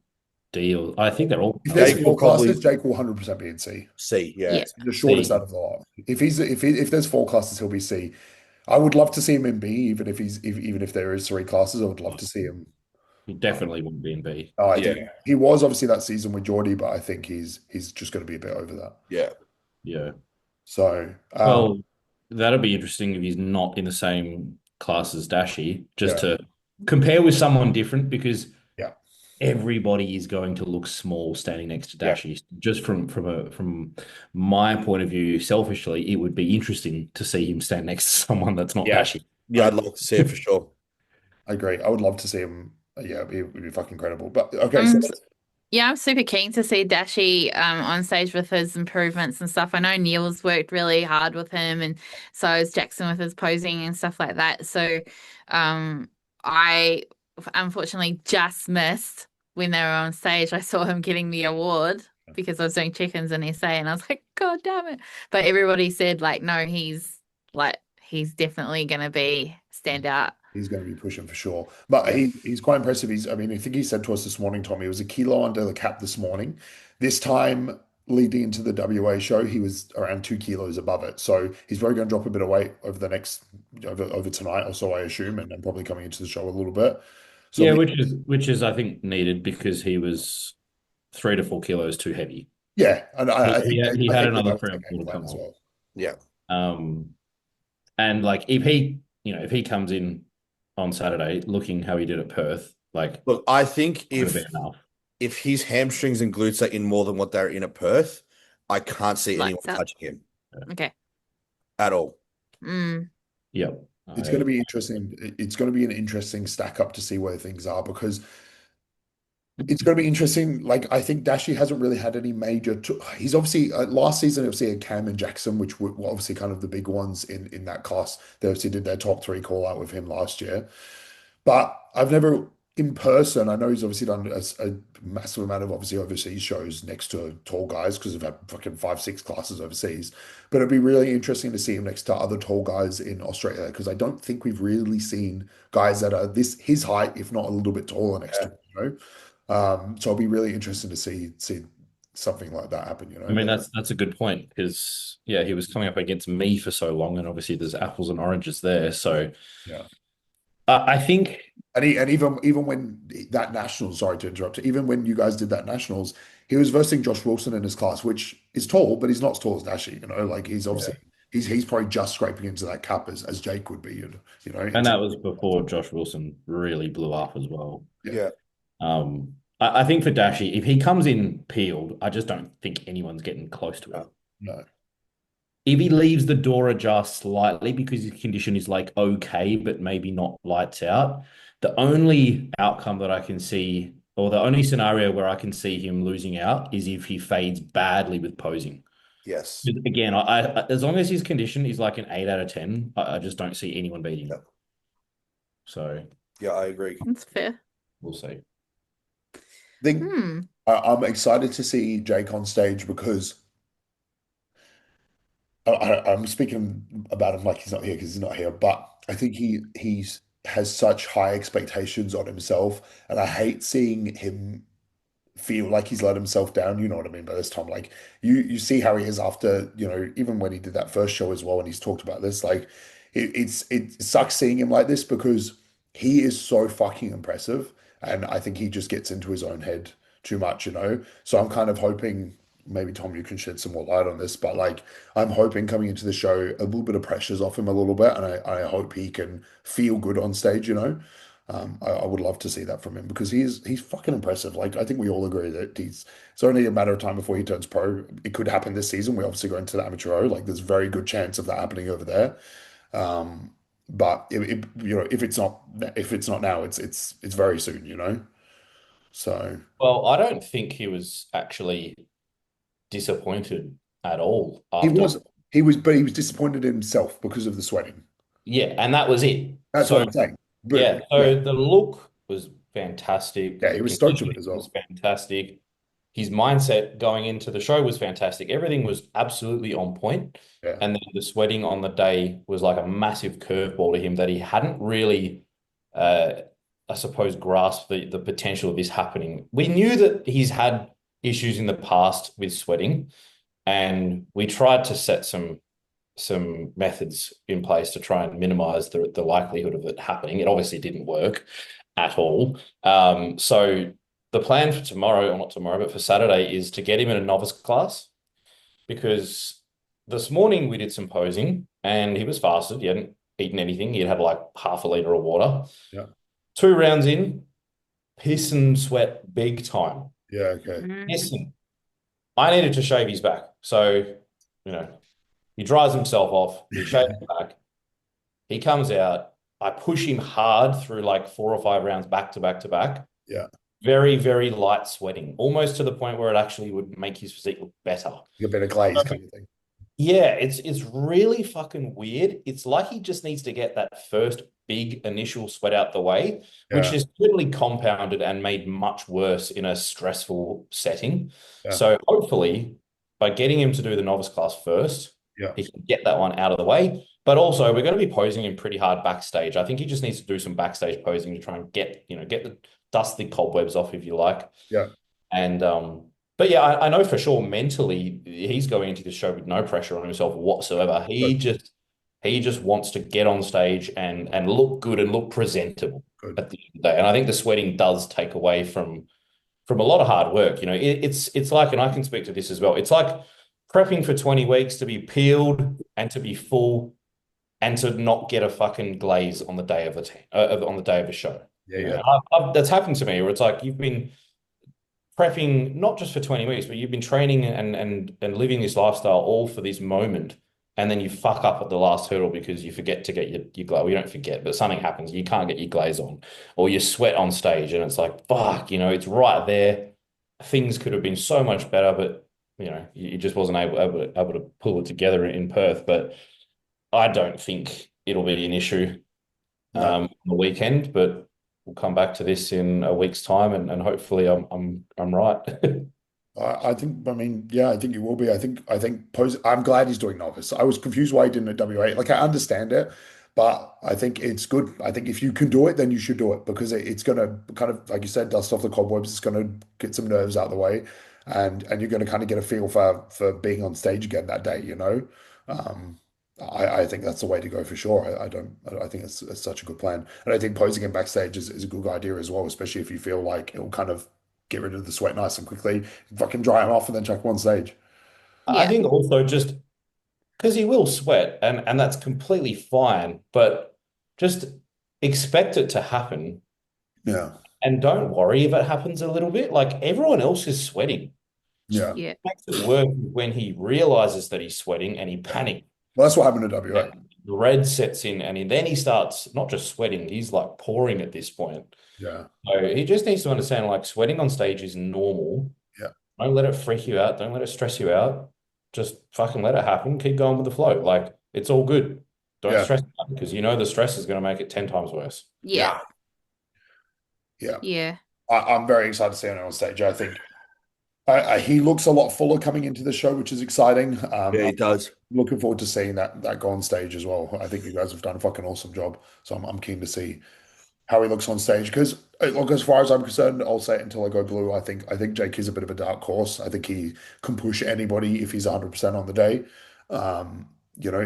D or I think they're all. If there's Jake four will probably classes, Jake will 100% be in C. see. Yeah. Yeah. He's the shortest C. out of the lot. If there's four classes, he'll be C. I would love to see him in B, even if there is three classes. I would love to see him. He definitely wouldn't be in B. I Yeah. think he was obviously that season with Jordy, but I think he's just going to be a bit over that. Yeah. Yeah. So Well, that'll be interesting if he's not in the same class as Dashi, just to compare with someone different because Yeah. everybody is going to look small standing next to Yeah. Dashi. Just from my point of view, selfishly, it would be interesting to see him stand next to someone that's not Yeah. Dashi. Yeah, I'd love to see it for sure. I agree. I would love to see him. Yeah, it would be fucking incredible. But okay, so Yeah, I'm super keen to see Dashi on stage with his improvements and stuff. I know Neil's worked really hard with him, and so has Jackson with his posing and stuff like that. So I unfortunately just missed when they were on stage. I saw him getting the award because I was doing check-ins in SA, and I was like, God damn it. But everybody said, like, no, he's definitely going to be stand out. he's going to be pushing for sure. But he's quite impressive. I think he said to us this morning, Tommy, it was a kilo under the cap this morning. This time leading into the WA show, he was around 2 kilos above it. So he's probably going to drop a bit of weight over over tonight or so, I assume, and then probably coming into the show a little bit. So Yeah, which is I think needed because he was 3 to 4 kilos too heavy. yeah, and I think He had another that was 3 or 4 to that come as on. well. Yeah. And like if he comes in on Saturday looking how he did at Perth, like Look, I think would have been enough. if his hamstrings and glutes are in more than what they're in at Perth, I can't see anyone Lights out. touching him Okay. at all. Yep. It's going to be interesting. It's going to be an interesting stack up to see where things are because it's going to be interesting. Like I think Dashi hasn't really had any major. He's obviously last season obviously had Cam and Jackson, which were obviously kind of the big ones in that class. They obviously did their top three call out with him last year, but I've never in person. I know he's obviously done a massive amount of obviously overseas shows next to tall guys because they've had fucking 5-6 classes overseas. But it'd be really interesting to see him next to other tall guys in Australia because I don't think we've really seen guys that are his height, if not a little bit taller next to him. You know? So it'll be really interesting to see something like that happen, you know. I mean, that's a good point because he was coming up against me for so long, and obviously there's apples and oranges there. So Yeah. I think, And even when that nationals, sorry to interrupt, even when you guys did that nationals, he was versing Josh Wilson in his class, which is tall, but he's not as tall as Dashy. Like he's obviously he's probably just scraping into that cap as Jake would be. and that was before Josh Wilson really blew up as well. Yeah. Yeah. I think for Dashy, if he comes in peeled, I just don't think anyone's getting close to him. No. If he leaves the door ajar slightly because his condition is like okay, but maybe not lights out, the only outcome that I can see, or the only scenario where I can see him losing out is if he fades badly with posing. Yes. Again, as long as his condition is like an 8 out of 10, I just don't see anyone beating him. Yep. So Yeah, I agree. That's fair. we'll see. I'm excited to see Jake on stage because I'm speaking about him like he's not here because he's not here, but I think he's has such high expectations on himself, and I hate seeing him feel like he's let himself down. You know what I mean by this, Tom? Like you see how he is after, even when he did that first show as well, and he's talked about this. Like it sucks seeing him like this because he is so fucking impressive, and I think he just gets into his own head too much. So I'm kind of hoping maybe Tom, you can shed some more light on this, but like I'm hoping coming into the show, a little bit of pressure's off him a little bit, and I hope he can feel good on stage. I would love to see that from him because he's fucking impressive. Like I think we all agree that it's only a matter of time before he turns pro. It could happen this season. We obviously go into the amateur O. Like there's a very good chance of that happening over there. But if it's not now, it's very soon. So Well, I don't think he was actually disappointed at all he after. was but he was disappointed in himself because of the sweating. Yeah, and that was it. That's So what I'm saying. yeah, But so the look was fantastic. yeah, The he was stoked with conditioning it as was well. fantastic. His mindset going into the show was fantastic. Everything was absolutely on point. Yeah, And then the sweating on the day was like a massive curveball to him that he hadn't really, uh, I suppose, grasped the potential of this happening. We knew that he's had issues in the past with sweating, and we tried to set some methods in place to try and minimize the likelihood of it happening. It obviously didn't work at all. So the plan for tomorrow, or not tomorrow, but for Saturday, is to get him in a novice class because this morning we did some posing and he was fasted. He hadn't eaten anything. He'd had like half a liter of water. yeah, 2 rounds in, piss and sweat big time. yeah. Okay. Listen, I needed to shave his back. So, he dries himself off, he shaves his back, he comes out. I push him hard through like 4 or 5 rounds back to back to back. Yeah, Very, very light sweating, almost to the point where it actually would make his physique look better. a bit of glaze kind of thing. Yeah, it's really fucking weird. It's like he just needs to get that first big initial sweat out the way, which Yeah, is totally compounded and made much worse in a stressful setting. yeah, So hopefully, by getting him to do the novice class first, yeah. he can get that one out of the way. But also, we're going to be posing him pretty hard backstage. I think he just needs to do some backstage posing to try and get the dust the cobwebs off, if you like. Yeah. And but yeah, I know for sure mentally he's going into this show with no pressure on himself whatsoever. He just wants to get on stage and look good and look presentable Good. at the end of the day. And I think the sweating does take away from a lot of hard work. It's like, and I can speak to this as well. It's like prepping for 20 weeks to be peeled and to be full and to not get a fucking glaze on the day of a show. Yeah, yeah. That's happened to me where it's like you've been prepping not just for 20 weeks, but you've been training and living this lifestyle all for this moment. And then you fuck up at the last hurdle because you forget to get your glaze. Well, you don't forget, but something happens. You can't get your glaze on or you sweat on stage. And it's like, fuck, it's right there. Things could have been so much better, but, you just wasn't able to pull it together in Perth. But I don't think it'll be an issue on the weekend, but we'll come back to this in a week's time, and hopefully I'm right. I think. I mean, yeah, I think he will be. I think. I'm glad he's doing novice. I was confused why he didn't at WA. Like I understand it, but I think it's good. I think if you can do it, then you should do it because it's going to kind of, like you said, dust off the cobwebs. It's going to get some nerves out of the way, and you're going to kind of get a feel for being on stage again that day. Um, I think that's the way to go for sure. I think it's such a good plan. And I think posing him backstage is a good idea as well, especially if you feel like it'll kind of get rid of the sweat nice and quickly, fucking dry him off and then chuck him on stage. I Yeah. think also just because he will sweat and that's completely fine, but just expect it to happen Yeah. and don't worry if it happens a little bit. Like everyone else is sweating. Yeah. Yeah. Makes it worse when he realizes that he's sweating and he Yeah. panics. Well, that's what happened to WA. And the red sets in and then he starts not just sweating, he's like pouring at this point. Yeah. So he just needs to understand like sweating on stage is normal. Yeah. Don't let it freak you out. Don't let it stress you out. Just fucking let it happen. Keep going with the flow. Like it's all good. Don't Yeah. stress out because you know the stress is going to make it 10 times worse. Yeah. Yeah. Yeah. I'm very excited to see him on stage. I think he looks a lot fuller coming into the show, which is exciting. Yeah, he I'm does. looking forward to seeing that go on stage as well. I think you guys have done a fucking awesome job. So I'm keen to see how he looks on stage because look, as far as I'm concerned, I'll say it until I go blue. I think Jake is a bit of a dark horse. I think he can push anybody if he's 100% on the day.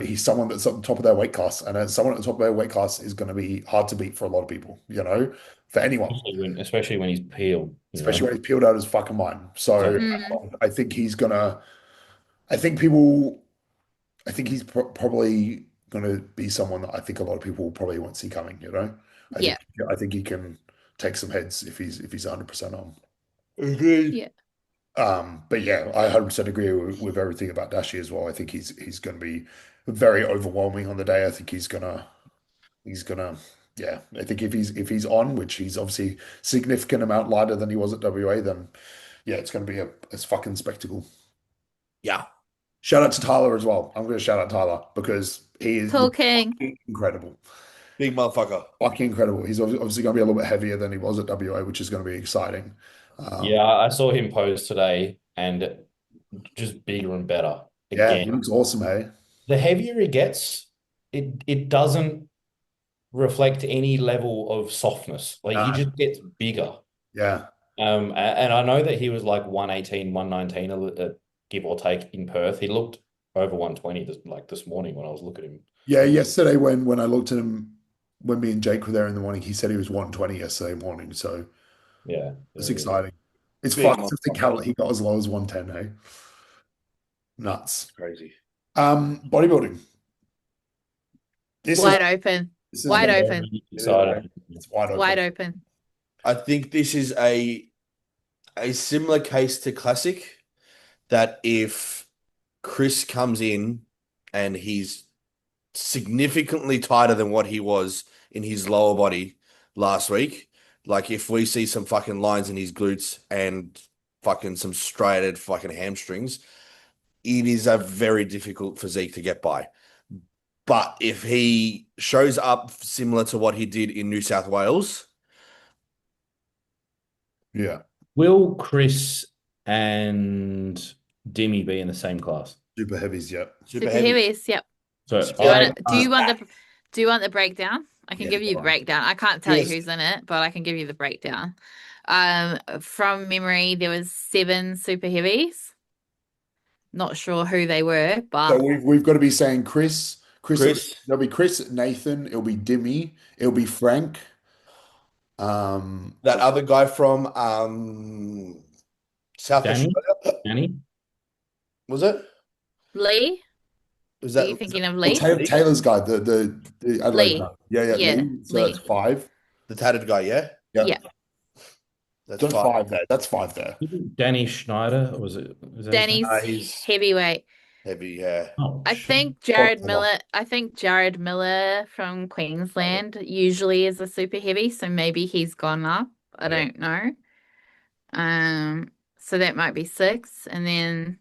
He's someone that's at the top of their weight class, and as someone at the top of their weight class is going to be hard to beat for a lot of people. For anyone, Especially when he's peeled, especially when he's peeled out his fucking mind. So Exactly. Mm. I think he's gonna. I think people. I think he's probably going to be someone that I think a lot of people probably won't see coming. I Yeah. think I think he can take some heads if he's 100% on. Agreed. Yeah. But yeah, I 100% agree with everything about Dashi as well. I think he's going to be very overwhelming on the day. I think he's gonna yeah. I think if he's on, which he's obviously significant amount lighter than he was at WA, then yeah, it's going to be a fucking spectacle. Yeah. Shout out to Tyler as well. I'm going to shout out Tyler because he is Talking. incredible. Big motherfucker. Fucking incredible. He's obviously going to be a little bit heavier than he was at WA, which is going to be exciting. Yeah, I saw him pose today and just bigger and better. Yeah, he Again, looks awesome, hey? the heavier he gets, it doesn't reflect any level of softness. Like he Nah, just gets bigger. yeah. And I know that he was like 118, 119, give or take in Perth. He looked over 120 this morning when I was looking at him. Yeah, yesterday when I looked at him, when me and Jake were there in the morning, he said he was 120 yesterday morning. So Yeah. it's exciting. It's Big fun to think how motherfucker. he got as low as 110, hey? Nuts. Crazy. Bodybuilding. This Wide open. is Wide the- open. Excited. It's wide open. Wide open. I think this is a similar case to Classic that if Chris comes in and he's significantly tighter than what he was in his lower body last week, like if we see some fucking lines in his glutes and fucking some striated fucking hamstrings, it is a very difficult physique to get by. But if he shows up similar to what he did in New South Wales, Yeah. Will Chris and Dimmy be in the same class? Super heavies, yeah. Super heavies. Yep. So Do you want the breakdown? I can Yeah, give you go the on. breakdown. I can't tell you Yes. who's in it, but I can give you the breakdown. From memory, there was 7 super heavies. Not sure who they were, So but we've got to be saying Chris. Chris, There'll be Chris, Nathan, it'll be Dimmy, it'll be Frank. that other guy from South Danny? Australia, Danny? was it? Lee, Was are that you thinking of Oh, Lee? Taylor's guy, the Adelaide Lee. guy. Yeah, Yeah, Lee. So Lee. that's 5. the tattered guy? Yeah, Yeah. Yeah. that's That's fine. 5 there. That's 5 there. Danny Schneider? Or was it? Is that his name? Danny's He's heavyweight. heavy. Yeah, Oh, I shit. think Jared Miller from Queensland usually is a super heavy, so maybe he's gone up. I Yeah. don't know. So that might be 6. And then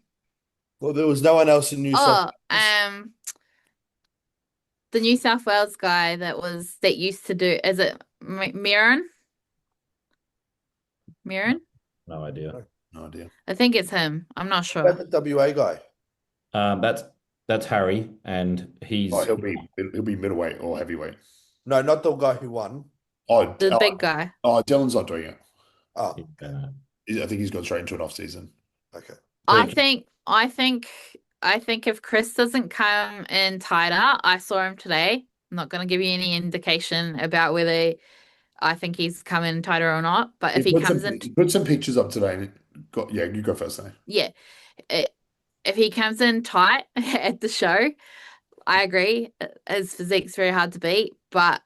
well, there was no one else in New South. the New South Wales guy that used to do, is it Mirren? Mirren? No idea. No idea. I think it's him. I'm not sure. That's the WA guy. That's Harry, and he's Oh, he'll be middleweight or heavyweight. No, not the guy who won. Oh, The big guy. Dylan's not doing it. Oh, uh, I think he's gone straight into an off season. okay. I Big. think I think if Chris doesn't come in tighter, I saw him today. I'm not going to give you any indication about whether I think he's coming tighter or not. But if he comes in, He put some pictures up today. Yeah, you go first, now. yeah, i- if he comes in tight at the show, I agree. His physique's very hard to beat, but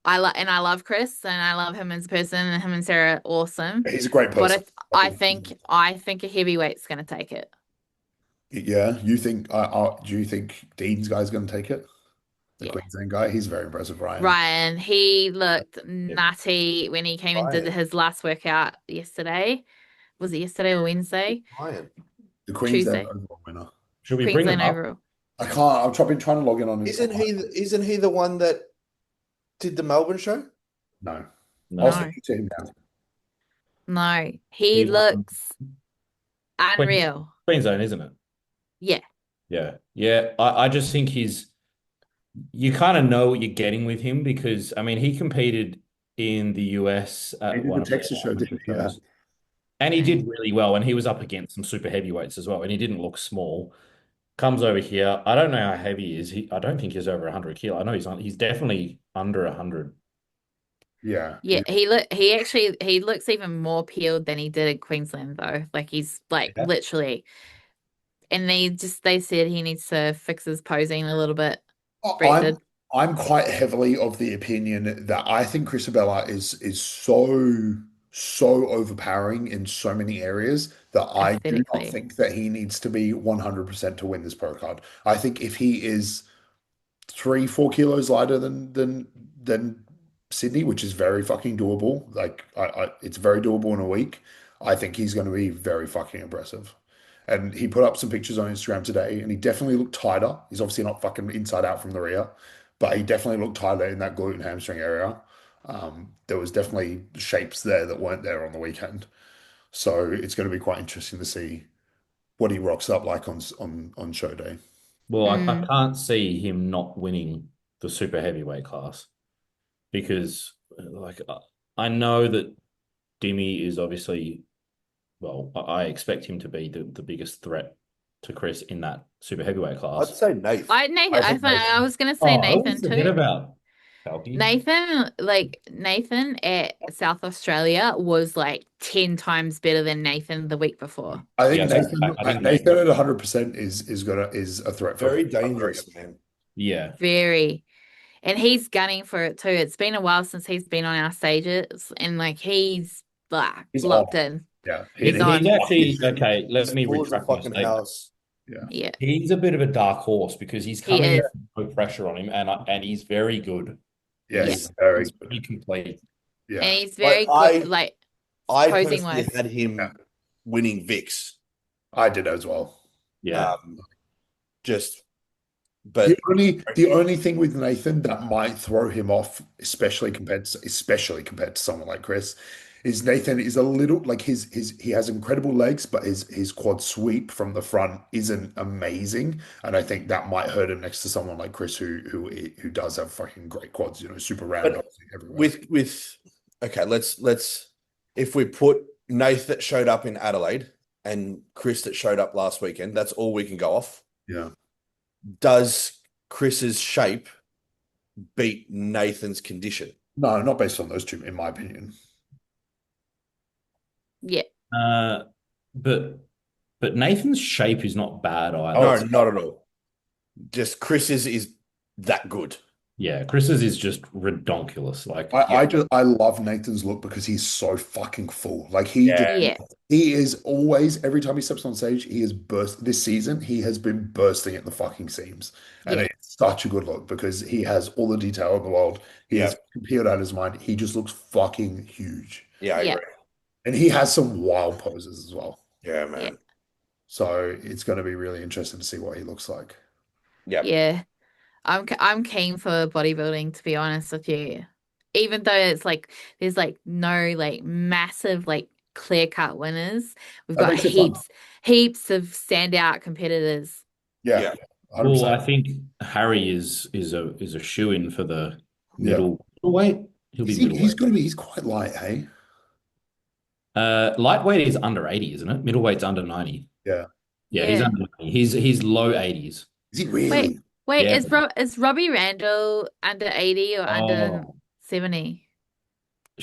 I love Chris and I love him as a person and him and Sarah are awesome. He's a great But person. I think a heavyweight's going to take it. Yeah, you think? Do you think Dean's guy's going to take it? The Yeah. Queensland guy. He's very impressive, Ryan. Ryan, he looked nutty when he came and did Ryan. his last workout yesterday. Was it yesterday or Wednesday? Ryan. The Queensland Tuesday. overall winner. Should we bring Queensland him up? overall. I can't. I've been trying to log in on his. Isn't he the one that did the Melbourne show? No. No. I'll send you to him now. No, he He won. looks unreal. Queensland, isn't it? Yeah. Yeah. I just think you kind of know what you're getting with him because, I mean, he competed in the US He at did one the of the Texas show, didn't he? Yeah. shows. And he did really well, and he was up against some super heavyweights as well, and he didn't look small. Comes over here. I don't know how heavy he is. I don't think he's over 100 kilo. I know he's definitely under 100. Yeah. Yeah, he looks even more peeled than he did in Queensland though. Like he's like Yeah. literally, and they said he needs to fix his posing a little bit. Brett did. I'm quite heavily of the opinion that I think Chris Abella is so overpowering in so many areas that I do not Aesthetically. think that he needs to be 100% to win this pro card. I think if he is 3-4 kilos lighter than Sydney, which is very fucking doable, like it's very doable in a week, I think he's going to be very fucking impressive. And he put up some pictures on Instagram today, and he definitely looked tighter. He's obviously not fucking inside out from the rear, but he definitely looked tighter in that glute and hamstring area. There was definitely shapes there that weren't there on the weekend. So it's going to be quite interesting to see what he rocks up like on show day. Well, I can't see him not winning the super heavyweight class because, like, I know that Dimmy is obviously, well, I expect him to be the biggest threat to Chris in that super heavyweight I'd class. say Nathan. I was gonna say Nathan Forget too. about Falky. Nathan at South Australia was like 10 times better than Nathan the week before. I think Yeah, Nathan at 100% is a threat for Very dangerous, man. Yeah. Very. And he's gunning for it too. It's been a while since he's been on our stages, and like he's locked in. Yeah. He's on. He's actually okay. Let me Full as a retract my fucking statement. house. Yeah. He's a bit of a dark horse because he's He coming is. with no pressure on him, and he's very good. Yeah, Yeah. he's very He's pretty complete. yeah. And he's very Like, good, like I posing personally wise. had him Yeah. winning Vicks. I did as well. Yeah. But The only thing with Nathan that might throw him off, especially compared to someone like Chris, is Nathan is a little like he has incredible legs, but his quad sweep from the front isn't amazing, and I think that might hurt him next to someone like Chris who does have fucking great quads, super round But everywhere. with okay, let's if we put Nath that showed up in Adelaide and Chris that showed up last weekend, that's all we can go off. Yeah. Does Chris's shape beat Nathan's condition? No, not based on those two, in my opinion. Yeah. But Nathan's shape is not bad either. No, not at all. Just Chris's is that good. Yeah, Chris's is just redonkulous. Like I love Nathan's look because he's so fucking full. Like he is always, every time he steps on stage, he is this season, he has been bursting at the fucking seams. And it's such a good look because he has all the detail in the world. He has peeled out his mind. He just looks fucking huge. Yeah, I agree. And he has some wild poses as well. Yeah, man. Yeah. So it's going to be really interesting to see what he looks like. Yeah. I'm keen for bodybuilding, to be honest with you. Even though it's like there's like no like massive like clear-cut winners. We've got heaps of standout competitors. Yeah. 100%. well, I think Harry is a shoe-in for the middleweight. He'll be middleweight. He's quite light, hey? Lightweight is under 80, isn't it? Middleweight's under 90. Yeah. Yeah, he's Yeah. under 90. He's low 80s. Is he Wait, really? wait, Yeah. is Robbie Randall under 80 or under Oh, 70?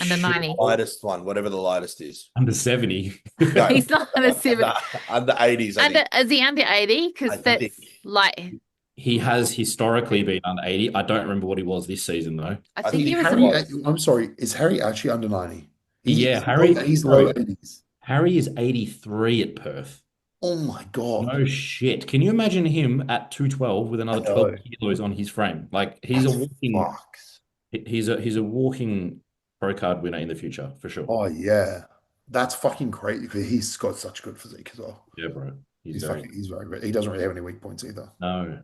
Under sure. 90? Lightest one, whatever the lightest is. Under 70. No, He's not under 70. under 80s, I think. Is he under 80? Because I that's think. like, He has historically been under 80. I don't remember what he was this season though. I I think think he was, Harry, was. I'm sorry, is Harry actually under 90? Yeah, He's low no, 80s. Harry is 83 at Perth. Oh my God. No shit. Can you imagine him at 212 with I another know. 12 kilos on his frame? Like he's a That's walking fucked. he's a walking pro card winner in the future for sure. Oh yeah. That's fucking great because he's got such good physique as well. Yeah, bro. He's very good. He doesn't really have any weak points either. No.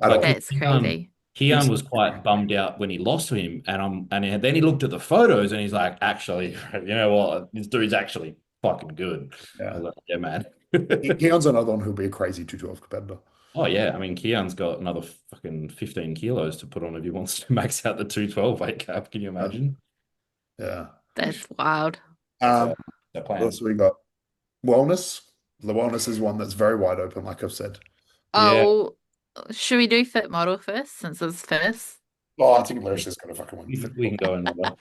At Like all. that's crazy. Keon was quite bummed out when he lost to him, and then he looked at the photos and he's like, actually, you know what, this dude's actually fucking good. I Yeah. was like, yeah, man. Keon's another one who'll be a crazy 212 competitor. Oh yeah, I mean Keon's got another fucking 15 kilos to put on if he wants to max out the 212 weight cap. Can you imagine? Yeah. That's wild. Um, The what plan. else we got? Wellness. The wellness is one that's very wide open, like I've said. Yeah. Oh, should we do fit model first since it's first? Oh, I think Larish is going to fucking win. We can go another.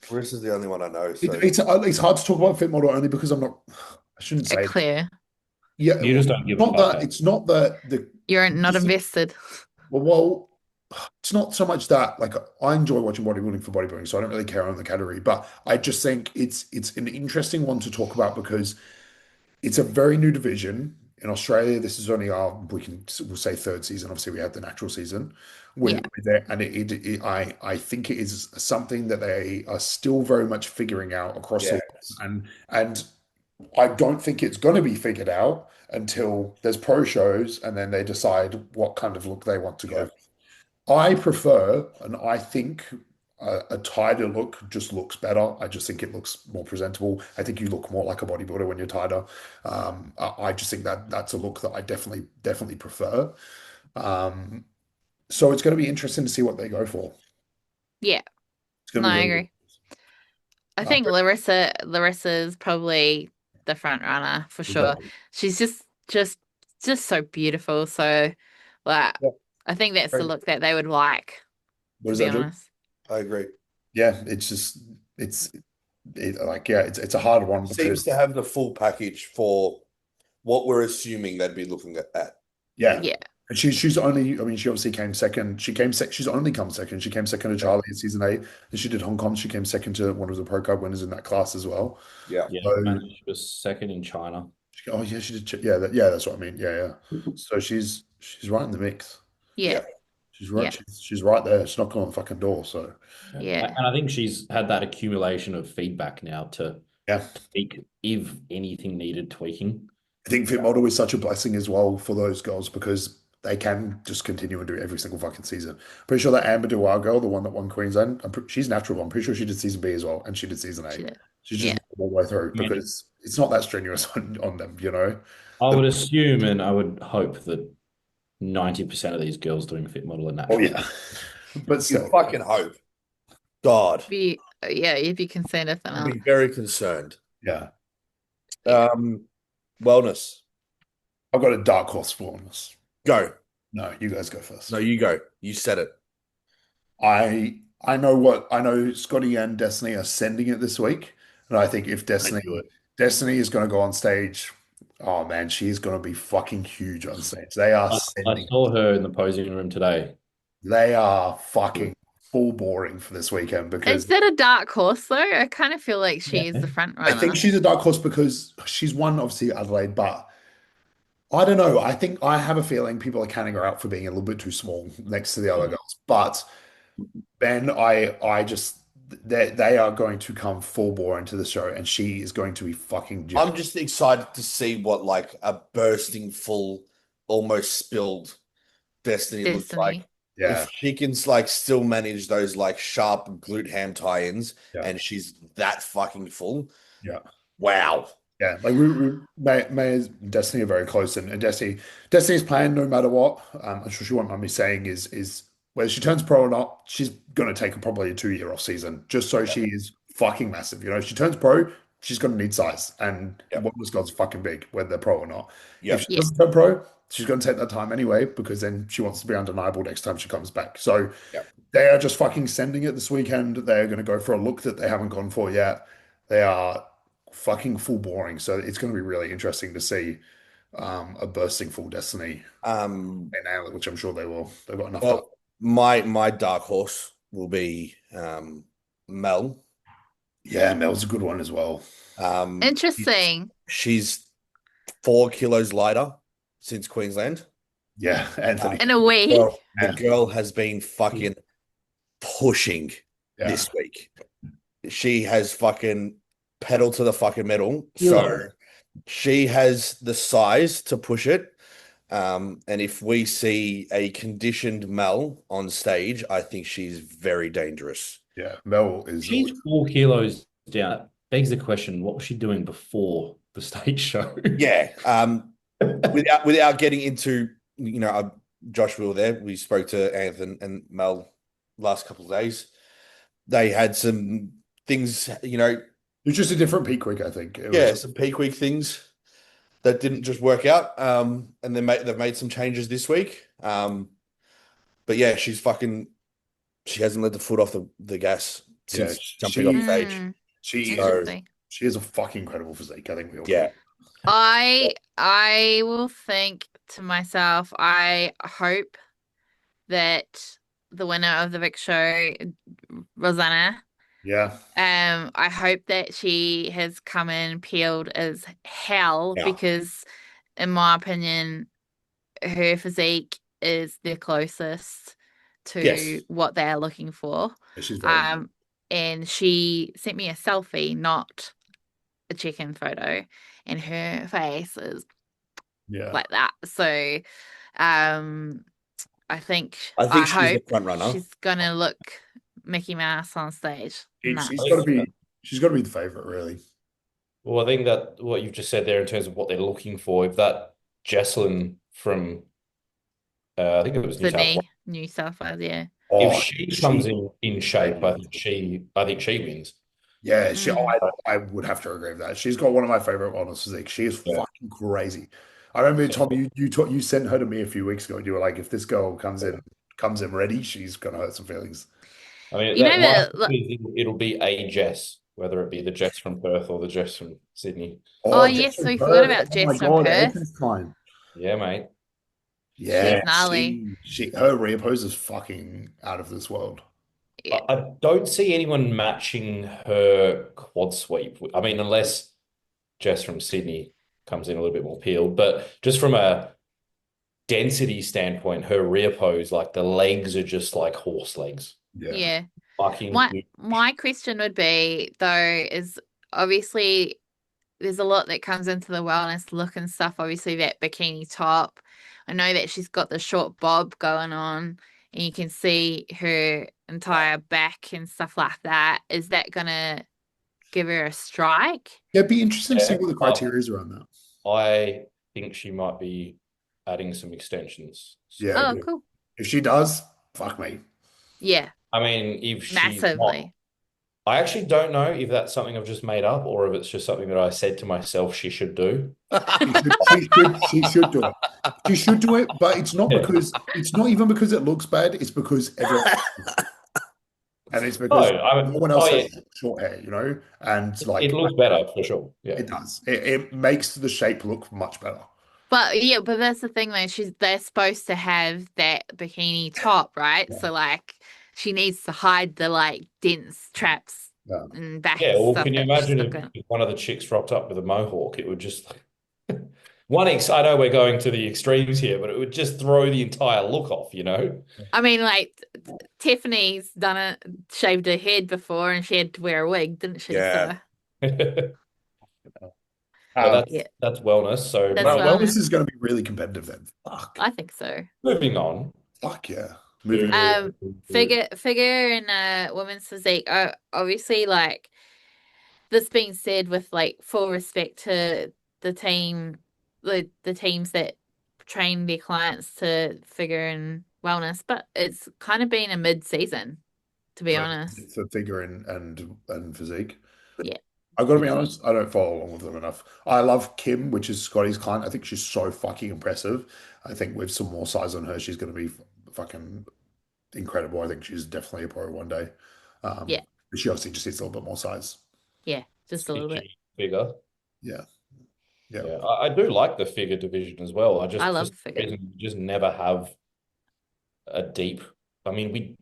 Chris is the only one I know. So. It's hard to talk about fit model only because I shouldn't say. Clear. Yeah, You just don't give a not fuck. that. It's not that the You're not invested. well, it's not so much that like I enjoy watching bodybuilding for bodybuilding, so I don't really care on the category. But I just think it's an interesting one to talk about because it's a very new division in Australia. This is only we'll say third season. Obviously, we had the natural season Yeah. and I think it is something that they are still very much figuring out across the Yes. world. And I don't think it's going to be figured out until there's pro shows and then they decide what kind of look they want to go. I prefer, and I think a tighter look just looks better. I just think it looks more presentable. I think you look more like a bodybuilder when you're tighter. I just think that that's a look that I definitely prefer. So it's going to be interesting to see what they go for. Yeah. It's going No, to be I really agree. I think Larissa's probably the front runner for sure. good. She's just so beautiful. So like Yeah. I think that's the Great. look that they would like, What to does be that do? honest. I agree. Yeah, it's like it's a hard one Seems because to have the full package for what we're assuming they'd be looking at. yeah. Yeah. And she's only, I mean, she obviously came second. She's only come second. She came second to Charlie in season 8. And she did Hong Kong. She came second to one of the pro card winners in that class as well. Yeah. Yeah, So, and she was second in China. oh yeah, she did. Yeah, that's what I mean. Yeah. So she's right in the mix. Yeah. She's right. Yeah. She's right there. She's knocking on the fucking door. So Yeah. And I think she's had that accumulation of feedback now to yeah, tweak if anything needed tweaking. I think Fit Model is such a blessing as well for those girls because they can just continue and do it every single fucking season. Pretty sure that Amber Dewar girl, the one that won Queensland, she's natural. I'm pretty sure she did season B as well, and she did season 8. She did. She's Yeah. just all the way through Yeah. because it's not that strenuous on them, you know. I would assume and I would hope that 90% of these girls doing fit model are natural. Oh yeah, but You still, fucking hope. God. You'd be concerned if I'd not. be very concerned. yeah. Wellness. I've got a dark horse for this. Go. No, you guys go first. No, you go. You said it. I know Scotty and Destiny are sending it this week, and I think if Destiny is going to go on stage, oh man, she's going to be fucking huge on stage. They are I sending. saw her in the posing room today. They are fucking full boring for this weekend Is because that a dark horse though? I kind of feel like she's the front I runner. think she's a dark horse because she's won obviously Adelaide, but I don't know. I think I have a feeling people are counting her out for being a little bit too small next to the other girls. But Ben, I just they are going to come full bore into the show, and she is going to be fucking. I'm just excited to see what like a bursting full, almost spilled Destiny looks like. Yeah, If she can like still manage those like sharp glute ham tie-ins Yeah. and she's that fucking full. Yeah. Wow. yeah. Like May and Destiny are very close, and Destiny's plan, no matter what. I'm sure she won't mind me saying is whether she turns pro or not, she's going to take probably a 2-year off season just so she is fucking massive. You know, if she turns pro, she's going to need size, and Yep. Wellness God's fucking big, whether they're pro or not. If Yep. she Yeah. doesn't turn pro, she's going to take that time anyway, because then she wants to be undeniable next time she comes back. So Yep. they are just fucking sending it this weekend. They're going to go for a look that they haven't gone for yet. They are fucking full boring. So it's going to be really interesting to see a bursting full destiny Um, and nail it, which I'm sure they will. They've got enough time. well, my dark horse will be Mel. Yeah, Mel's a good one as well. Interesting. She's 4 kilos lighter since Queensland. Yeah, Anthony. In a week. Well, the Yeah. girl has been fucking pushing Yeah. this week. She has fucking pedal to the fucking metal. Yeah. So she has the size to push it. And if we see a conditioned Mel on stage, I think she's very dangerous. Yeah, Mel is She's 4 kilos down. Begs the question, what was she doing before the stage show? Yeah. Without getting into, Josh, we were there. We spoke to Anthony and Mel last couple of days. They had some things, It was just a different peak week, I think. It yeah, was, some peak week things that didn't just work out. And they've made some changes this week. But yeah, she hasn't let the foot off the gas yeah, since jumping off stage. Mm, she interesting. she is a fucking incredible physique. I think we all Yeah. I will think to myself, I hope that the winner of the Vic show, Rosanna, Yeah. I hope that she has come in peeled as hell Yeah. because, in my opinion, her physique is the closest to Yes. what they're looking for. She's very And she sent me a selfie, not a check-in photo, and her face is yeah. like that. So, I think I think she's the hope front runner. she's gonna look Mickey Mouse on stage. Nuts. She's got to be the favorite, really. Well, I think that what you've just said there in terms of what they're looking for, if that Jesselyn from, I think it was New South Wales, Sydney, New South Wales, yeah. if Oh, she comes in shape, I think she wins. yeah, Mm. I would have to agree with that. She's got one of my favorite models physique. She is Yeah. fucking crazy. I remember, Tommy, you sent her to me a few weeks ago, and you were like, if this girl comes in ready, she's gonna hurt some feelings. I mean, You know my that, look, it'll be a Jess, whether it be the Jess from Perth or the Jess from Sydney. oh Jess yes, from we forgot Perth. about Oh my Jess from God, Perth. Anthony's time. Yeah, mate. Yeah, She's gnarly. her rear pose is fucking out of this world. Yeah. I don't see anyone matching her quad sweep. I mean, unless Jess from Sydney comes in a little bit more peeled, but just from a density standpoint, her rear pose, like the legs are just like horse legs. Yeah. Yeah. Fucking My question would be, though, is obviously there's a lot that comes into the wellness look and stuff. Obviously, that bikini top. I know that she's got the short bob going on, and you can see her entire back and stuff like that. Is that gonna give her a strike? Yeah, it'd be interesting to see Yeah, what the criteria is around that. I think she might be adding some extensions. Yeah. Oh, cool. If she does, fuck me. Yeah, I mean, if she's not, massively. I actually don't know if that's something I've just made up or if it's just something that I said to myself she should do. She should do it. She should do it, but it's not even because it looks bad. It's because everyone and it's because no one else has short hair, and like It looks better for sure. Yeah. it does. It makes the shape look much better. But yeah, but that's the thing though. They're supposed to have that bikini top, right? Yeah. So like she needs to hide the like dense traps Yeah. and back Yeah, well, stuff can you that she's imagine looking. if one of the chicks rocked up with a mohawk? It would just I know we're going to the extremes here, but it would just throw the entire look off, I mean, like Tiffany's done it, shaved her head before, and she had to wear a wig, didn't she? Yeah. But Yeah. that's wellness. So That's Wellness is going to be really competitive then. Fuck. I think so. moving on. Fuck yeah. Moving on. Figure and women's physique. Obviously, like this being said, with like full respect to the team, the teams that train their clients to figure and wellness, but it's kind of been a mid-season, to be honest. For figure and physique. Yeah. I've got to be honest, I don't follow along with them enough. I love Kim, which is Scotty's client. I think she's so fucking impressive. I think with some more size on her, she's going to be fucking incredible. I think she's definitely a pro one day. Yeah, But she obviously just needs a little bit more size. yeah, just a little bit. Skinny figure. Yeah, yeah. Yeah, I do like the figure division as well. I I just, for love some figure. reason, we just never have a deep. I mean,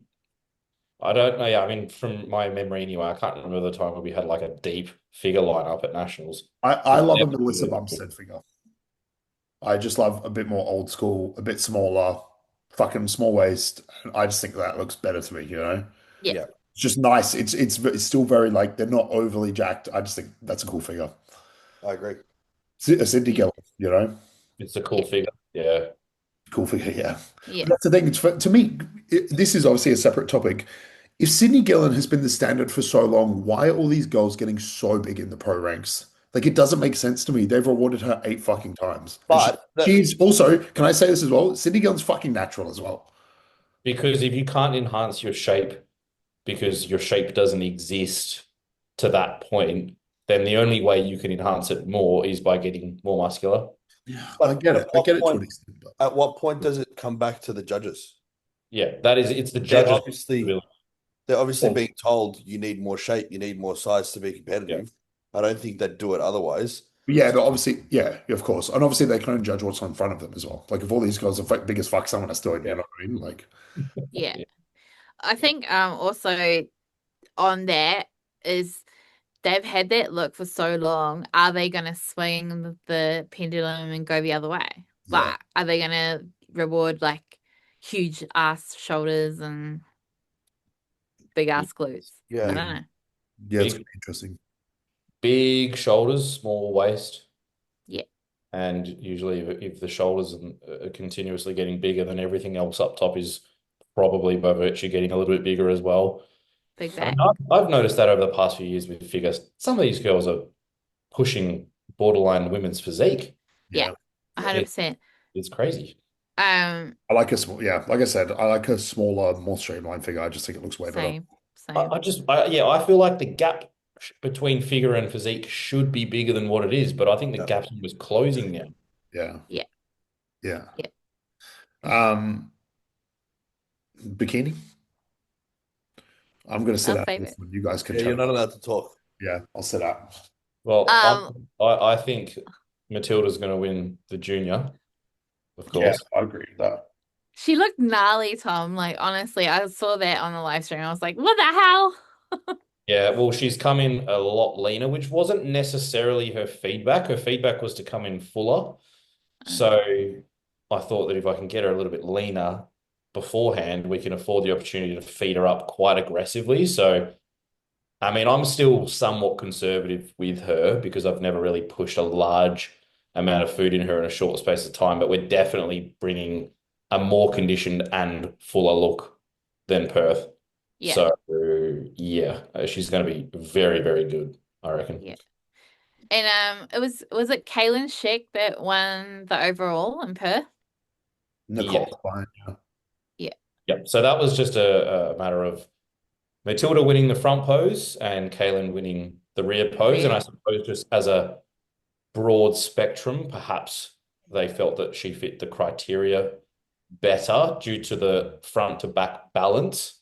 I don't know. Yeah, I mean, from my memory anyway, I can't remember the time where we had like a deep figure lineup at nationals. I It's love a never Melissa really. Bumstead figure. I just love a bit more old school, a bit smaller, fucking small waist. I just think that looks better to me, you know? Yeah, Yeah, It's just nice. It's still very like they're not overly jacked. I just think that's a cool figure. I agree. A Cindy yeah, Gill, you know? It's a yeah, cool figure. Yeah. Cool figure, yeah. yeah. But that's the thing. To me, this is obviously a separate topic. If Sydney Gillen has been the standard for so long, why are all these girls getting so big in the pro ranks? Like, it doesn't make sense to me. They've rewarded her 8 fucking times. And But she's also, can I say this as well? Sydney Gillen's fucking natural as well. Because if you can't enhance your shape because your shape doesn't exist to that point, then the only way you can enhance it more is by getting more muscular. Yeah, I but get at it. I what get it to point an extent, but at what point does it come back to the judges? Yeah, that is, it's the They're judge's obviously responsibility. they're obviously well, being told you need more shape, you need more size to be Yeah. competitive. I don't think they'd do it otherwise. yeah, but obviously, yeah, of course. And obviously, they can only judge what's in front of them as well. Like, if all these guys are big as fuck, someone has to do it. You Yeah. know what I mean? Like, Yeah. Yeah. I think also on that is they've had that look for so long. Are they going to swing the pendulum and go the other way? yeah, Like, are they going to reward like huge ass shoulders and big ass glutes? I Yeah. don't know. yeah, it's Big, gonna be interesting. big shoulders, small waist. Yeah, And usually, if the shoulders are continuously getting bigger, then everything else up top is probably by virtue getting a little bit bigger as well. big I mean, back. I've noticed that over the past few years with figures. Some of these girls are pushing borderline women's physique. Yeah, Yeah, yeah. It, 100%. it's crazy. I like a small, yeah, like I said, I like a smaller, more streamlined figure. I just think it looks way better. Same, same. Yeah, I feel like the gap between figure and physique should be bigger than what it is, but I think the Yeah. gap's almost closing now. Yeah, Yeah, yeah. yeah. Um, Bikini. I'm gonna sit Our out this favorite. one. You guys can Yeah, you're chat. not allowed to talk. Yeah, I'll sit out. Well, Um, I think Matilda's going to win the junior, of Yeah, course. I agree with that. she looked gnarly, Tom. Like, honestly, I saw that on the live stream. I was like, what the hell? Yeah, well, she's come in a lot leaner, which wasn't necessarily her feedback. Her feedback was to come in fuller. So I thought that if I can get her a little bit leaner beforehand, we can afford the opportunity to feed her up quite aggressively. So, I mean, I'm still somewhat conservative with her because I've never really pushed a large amount of food in her in a short space of time, but we're definitely bringing a more conditioned and fuller look than Perth. Yeah, So, yeah, she's going to be very, very good, I reckon. yeah. And was it Kaylin Sheck that won the overall in Perth? Yeah, Nicole fine. Yeah. Yeah, yeah. So that was just a matter of Matilda winning the front pose and Kaylin winning the rear pose. And I rear. suppose just as a broad spectrum, perhaps they felt that she fit the criteria better due to the front to back balance.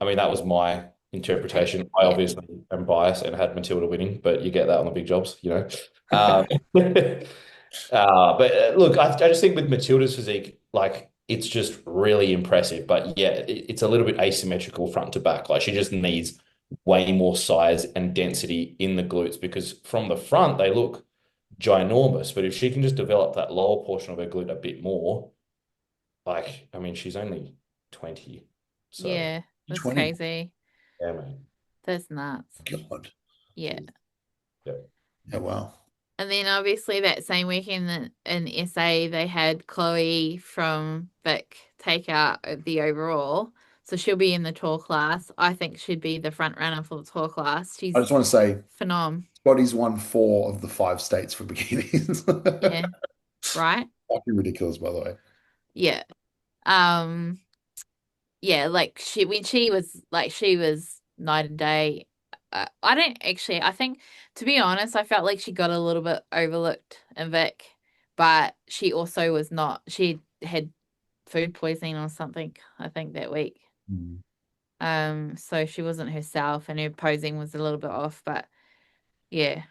I mean, that was my interpretation. I Yeah, obviously am biased and had Matilda winning, but you get that on the big jobs, you know. Um, but look, I just think with Matilda's physique, like it's just really impressive. But yeah, it's a little bit asymmetrical front to back. Like she just needs way more size and density in the glutes because from the front they look ginormous. But if she can just develop that lower portion of her glute a bit more, like I mean, she's only 20, so yeah. That's 20. crazy. yeah, man. That's nuts. God. Yeah. Yeah. Yeah, wow. And then obviously that same weekend in SA, they had Chloe from Vic take out the overall. So she'll be in the tour class. I think she'd be the front runner for the tour class. I She's just want to say phenom. Scotty's won 4 of the 5 states for bikinis. Yeah. Right? Fucking ridiculous, by the way. Yeah. Yeah, like she was night and day. I don't actually. I think, to be honest, I felt like she got a little bit overlooked in Vic, but she also was not. She had food poisoning or something, I think, that week. Mm. So she wasn't herself, and her posing was a little bit off. But yeah,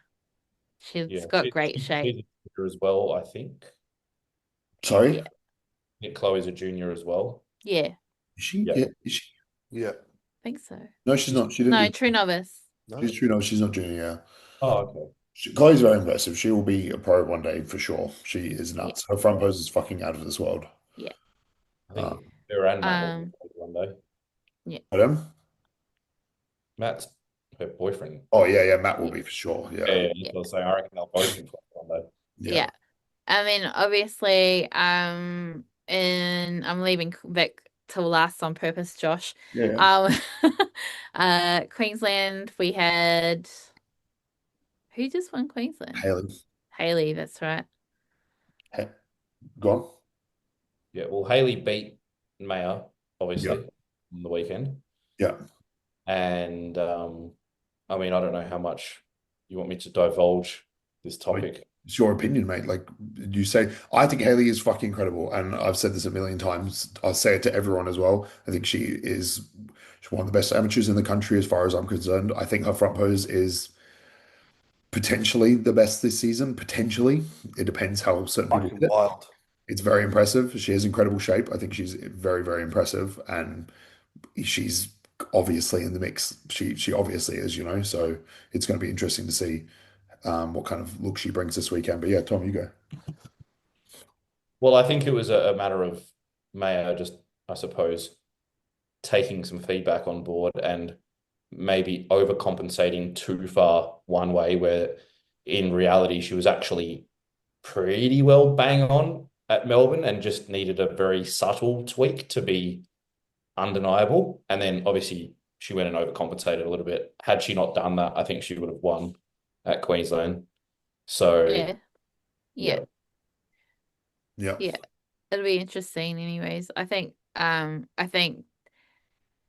she's Yeah, got great she's shape. a junior as well, I think. Sorry? Yeah, I think Chloe's a junior as well. yeah, Is she? Yeah. Yeah. Is she? Yeah. I think so. No, she's She's not. She No, didn't. true novice. No. She's true. No, she's not junior. Yeah. oh, okay. Chloe's very impressive. She will be a pro one day for sure. She is Yeah, nuts. Her front pose is fucking out of this world. yeah. I Um, think her and Matt will Um, be one day. yeah, Adam? Matt's her boyfriend. Oh yeah, yeah. Matt will yeah, be for sure. Yeah, Yeah, yeah, yeah, that's what I was saying. I reckon they'll both be one day. yeah, yeah. I mean, obviously, and I'm leaving Vic till last on purpose, Josh. yeah, yeah. Um, Queensland, we had who just won Queensland? Haley, Haley, that's right. hey, gone. Yeah, well, Haley beat Maya, Yeah, obviously, on the weekend. yeah. And I mean, I don't know how much you want me to divulge this topic. It's your opinion, mate. Like you say, I think Haley is fucking incredible, and I've said this a million times. I'll say it to everyone as well. I think she's one of the best amateurs in the country, as far as I'm concerned. I think her front pose is potentially the best this season. Potentially, it depends how certain people Fucking hit it. wild. It's very impressive. She has incredible shape. I think she's very, very impressive, and she's obviously in the mix. She obviously is, So it's going to be interesting to see what kind of look she brings this weekend. But yeah, Tom, you go. Well, I think it was a matter of Maya just, I suppose, taking some feedback on board and maybe overcompensating too far one way, where in reality she was actually pretty well bang on at Melbourne and just needed a very subtle tweak to be undeniable. And then obviously she went and overcompensated a little bit. Had she not done that, I think she would have won at Queensland. So Yeah, yeah. yeah, Yeah. yeah. It'll be interesting, anyways. I think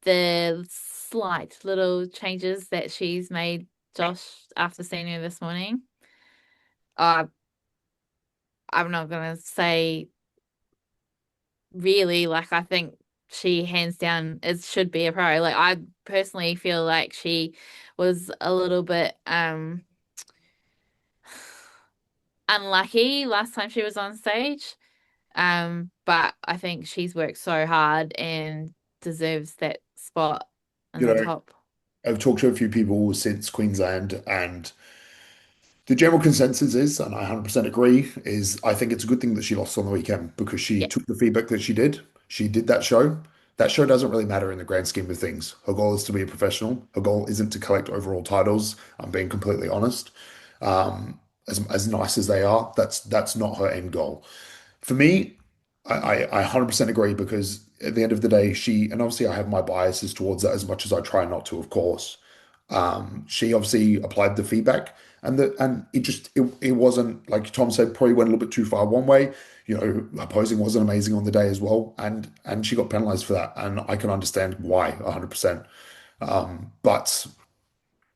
the slight little changes that she's made, Josh, after seeing her this morning. Uh, I'm not gonna say really, like, I think she hands down should be a pro. Like, I personally feel like she was a little bit unlucky last time she was on stage. But I think she's worked so hard and deserves that spot in You the know, top. I've talked to a few people since Queensland, and the general consensus is, and I 100% agree, is I think it's a good thing that she lost on the weekend because she Yeah, took the feedback that she did. She did that show. That show doesn't really matter in the grand scheme of things. Her goal is to be a professional. Her goal isn't to collect overall titles. I'm being completely honest. As nice as they are, that's not her end goal. For me, I 100% agree because at the end of the day, and obviously I have my biases towards that as much as I try not to, of course. She obviously applied the feedback, and it wasn't, like Tom said, probably went a little bit too far one way. Her posing wasn't amazing on the day as well, and she got penalized for that, and I can understand why 100%. But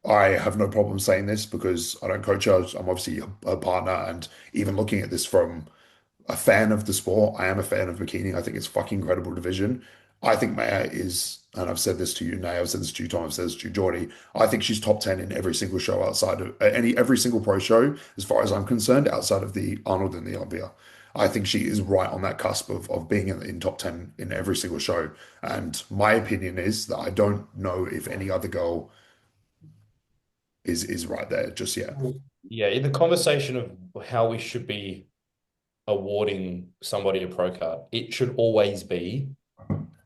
I have no problem saying this because I don't coach her. I'm obviously a partner, and even looking at this from a fan of the sport. I am a fan of bikini. I think it's a fucking incredible division. I think Maya is, and I've said this to you, Nay, I've said this to you, Tom, I've said this to you, Jordy. I think she's top 10 in every single show outside of every single pro show, as far as I'm concerned, outside of the Arnold and the Olympia. I think she is right on that cusp of being in top 10 in every single show. And my opinion is that I don't know if any other girl is right there just yet. Yeah, in the conversation of how we should be awarding somebody a pro card, it should always be,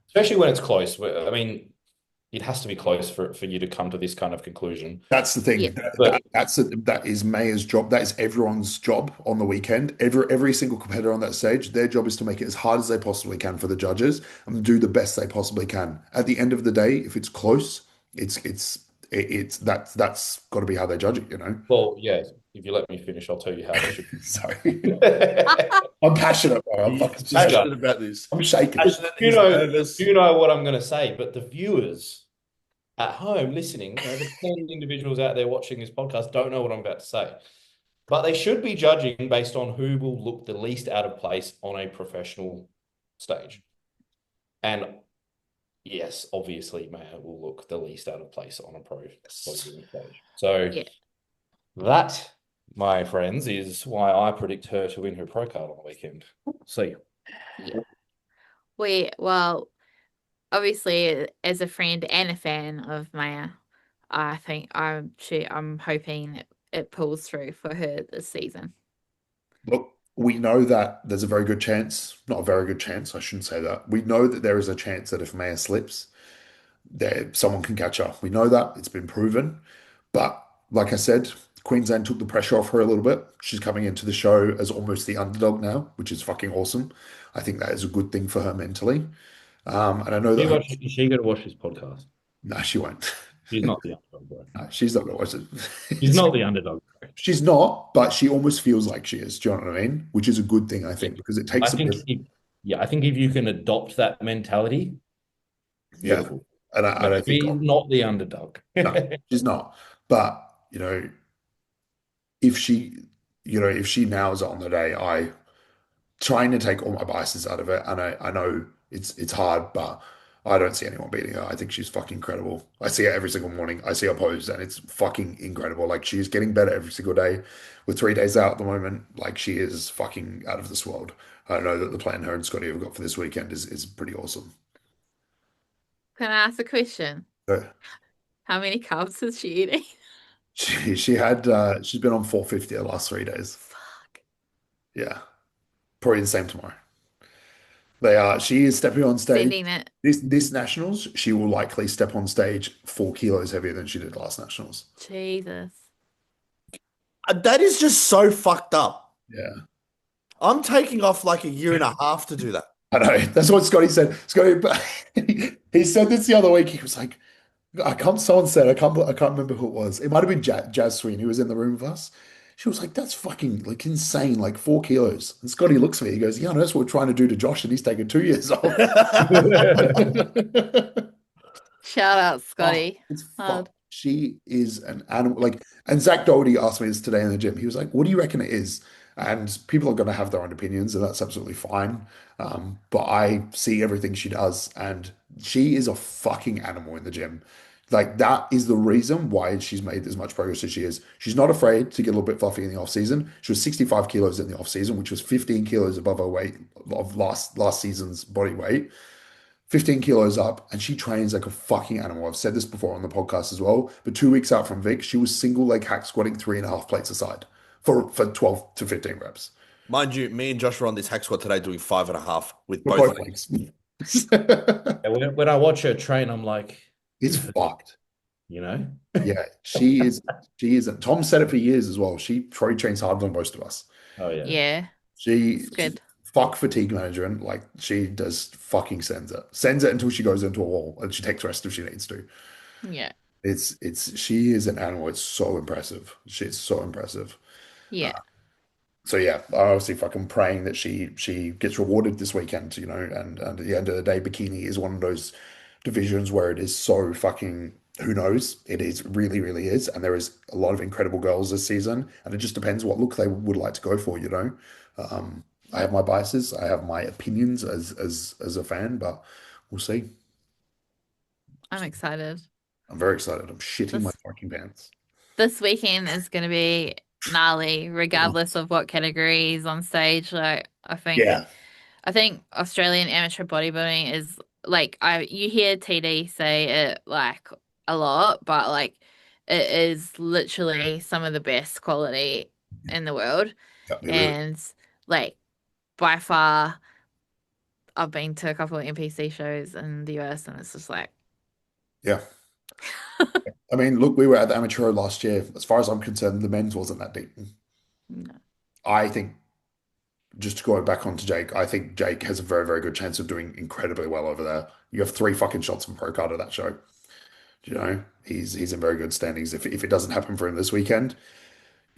especially when it's close. I mean, it has to be close for you to come to this kind of conclusion. That's the yeah, thing. But That is Mayor's job. That is everyone's job on the weekend. Every single competitor on that stage, their job is to make it as hard as they possibly can for the judges and do the best they possibly can. At the end of the day, if it's close, that's got to be how they judge it. well, yeah, if you let me finish, I'll tell you how it should Sorry, be. I'm passionate, bro. I'm fucking He's passionate. passionate about this. I'm shaking. Passionate, You he's know, nervous. you know what I'm going to say, but the viewers at home listening, the 10 individuals out there watching this podcast don't know what I'm about to say. But they should be judging based on who will look the least out of place on a professional stage. And yes, obviously, Maya will look the least out of place on a pro bodybuilding stage. So Yeah. that, my friends, is why I predict her to win her pro card on the weekend. See. Yeah. Well, obviously, as a friend and a fan of Maya, I think I'm hoping it pulls through for her this season. Look, we know that there's a very good chance, not a very good chance, I shouldn't say that. We know that there is a chance that if Maya slips, there someone can catch her. We know that it's been proven. But like I said, Queensland took the pressure off her a little bit. She's coming into the show as almost the underdog now, which is fucking awesome. I think that is a good thing for her mentally. And I know that her, Is she going to watch this podcast? no, she won't. She's not the underdog, bro. No, she's not going to watch it. She's not the underdog, bro. She's not, but she almost feels like she is. Do you know what I mean? Which is a good thing, I think, because it takes I think I think if you can adopt that mentality, yeah. beautiful. And I But think she's not the underdog. no, she's not. But if she, if she nails it on the day, I trying to take all my biases out of it, and I know it's hard, but I don't see anyone beating her. I think she's fucking incredible. I see her every single morning. I see her pose, and it's fucking incredible. Like she's getting better every single day. With 3 days out at the moment, like she is fucking out of this world. I know that the plan her and Scotty have got for this weekend is pretty awesome. Can I ask a question? So How many carbs is she eating? she's been on 450 the last 3 days. Fuck. Yeah, probably the same tomorrow. She is stepping on stage. Sending it. This nationals, she will likely step on stage 4 kilos heavier than she did last nationals. Jesus. That is just so fucked up. Yeah, I'm taking off like a year and a half to do that. I know. That's what Scotty said. Scotty, he said this the other week. He was like, someone said, I can't remember who it was. It might have been Jazz Sween who was in the room with us. She was like, that's fucking like insane, like 4 kilos. And Scotty looks at me, he goes, yeah, I know that's what we're trying to do to Josh, and he's taken 2 years off. Shout out, Oh, Scotty. it's Hard. fuck. She is an animal. Like, and Zach Doherty asked me this today in the gym. He was like, "What do you reckon it is?" And people are going to have their own opinions, and that's absolutely fine. But I see everything she does, and she is a fucking animal in the gym. Like that is the reason why she's made as much progress as she is. She's not afraid to get a little bit fluffy in the off season. She was 65 kilos in the off season, which was 15 kilos above her weight of last season's body weight. 15 kilos up, and she trains like a fucking animal. I've said this before on the podcast as well. But 2 weeks out from Vic, she was single leg hack squatting 3.5 plates aside for 12 to 15 reps. Mind you, me and Josh were on this hack squat today doing 5.5 with For both both legs. legs. When I watch her train, I'm like, It's fucked. Yeah, she is. She isn't. Tom said it for years as well. She probably trains harder than most of us. Oh yeah. Yeah. She Good. fuck fatigue management. Like she does fucking sends it until she goes into a wall, and she takes rest if she needs to. Yeah. She is an animal. It's so impressive. She's so impressive. Yeah. So yeah, I obviously fucking praying that she gets rewarded this weekend, and at the end of the day, bikini is one of those divisions where it is so fucking who knows? It is really, really is. And there is a lot of incredible girls this season, and it just depends what look they would like to go for. I have my biases, I have my opinions as a fan, but we'll see. I'm excited. I'm very excited. I'm shitting my This fucking pants. this weekend is going to be gnarly, regardless of what category is on stage. Like, Yeah. I think Australian amateur bodybuilding is like you hear TD say it like a lot, but like it is literally some of the best quality in the world. Yeah, it really. And like by far, I've been to a couple of NPC shows in the US, and it's just like, Yeah. I mean, look, we were at the amateur last year. As far as I'm concerned, the men's wasn't that deep. no. I think just going back onto Jake, I think Jake has a very, very good chance of doing incredibly well over there. You have 3 fucking shots from pro card at that show. He's in very good standings. If it doesn't happen for him this weekend,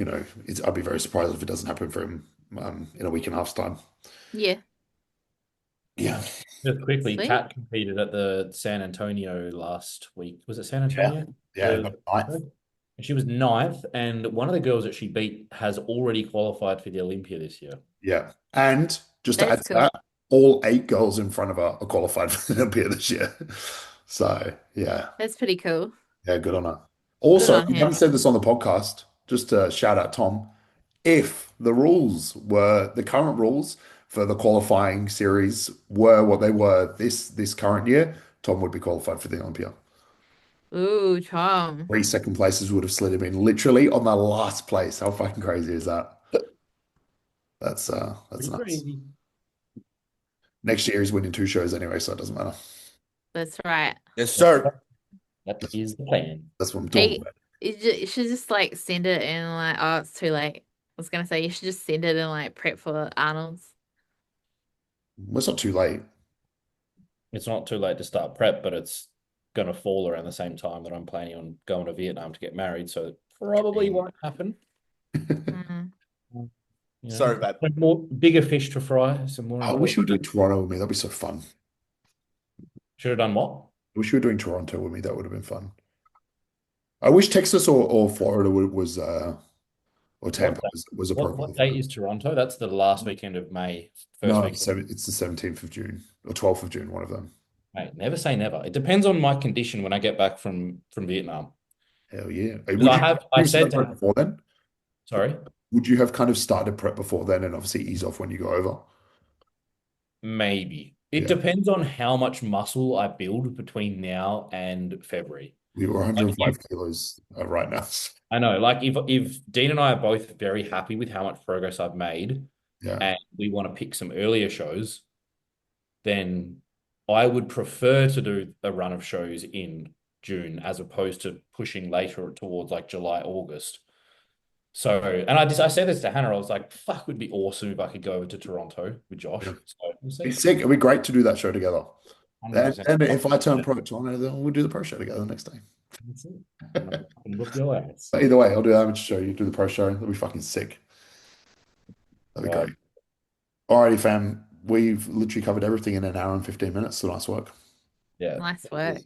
I'd be very surprised if it doesn't happen for him in a week and a half's time. Yeah. Yeah. Just quickly, Sweet. Kat competed at the San Antonio last week. Was it San Yeah. Antonio? Yeah. The- Got ninth. and she was ninth, and one of the girls that she beat has already qualified for the Olympia this year. Yeah. And just to add That's to cool. that, all 8 girls in front of her are qualified for the Olympia this year. So, yeah. That's pretty cool. Yeah, good on her. Good Also, on we haven't her. said this on the podcast, just to shout out Tom. If the rules were the current rules for the qualifying series were what they were this current year, Tom would be qualified for the Olympia. Ooh, Tom. 3 second places would have slid him in literally on the last place. How fucking crazy is that? That's Pretty nuts. crazy. Next year he's winning 2 shows anyway, so it doesn't matter. That's right. Yes, sir. That is the plan. That's what I'm talking Hey, about. you should just like send it in like, oh, it's too late. I was gonna say you should just send it and like prep for Arnold's. Well, it's not too late. It's not too late to start prep, but it's going to fall around the same time that I'm planning on going to Vietnam to get married, so it probably won't happen. Mm. You know, Sorry, mate. more bigger fish to fry. Some more. I wish you were doing Toronto with me. That'd be so fun. Should have done what? I wish you were doing Toronto with me. That would have been fun. I wish Texas or Florida was or Tampa was a pro What date qualifier. is Toronto? That's the last weekend of May. First No, week. it's the 17th of June or 12th of June, one of them. Mate, never say never. It depends on my condition when I get back from Vietnam. Hell yeah. Because I said start prep to, before then? sorry, Would you have kind of started prep before then and obviously ease off when you go over? maybe. It Yeah. depends on how much muscle I build between now and February. We were Like 105 kilos right now. I know, like if Dean and I are both very happy with how much progress I've made, Yeah. and we want to pick some earlier shows, then I would prefer to do a run of shows in June as opposed to pushing later towards like July, August. So, and I said this to Hannah, I was like, fuck, it would be awesome if I could go over to Toronto with Josh. Yeah. So we'll see. It's sick. It'd be great to do that show together. 100%. And if I turn pro at Toronto, then we'll do the pro show together the next day. That's it. And look your ass. But either way, I'll do the amateur show. You do the pro show. That'll be fucking sick. That'd be Right. great. Alrighty, fam. We've literally covered everything in an hour and 15 minutes. So nice work. Yeah. Nice work.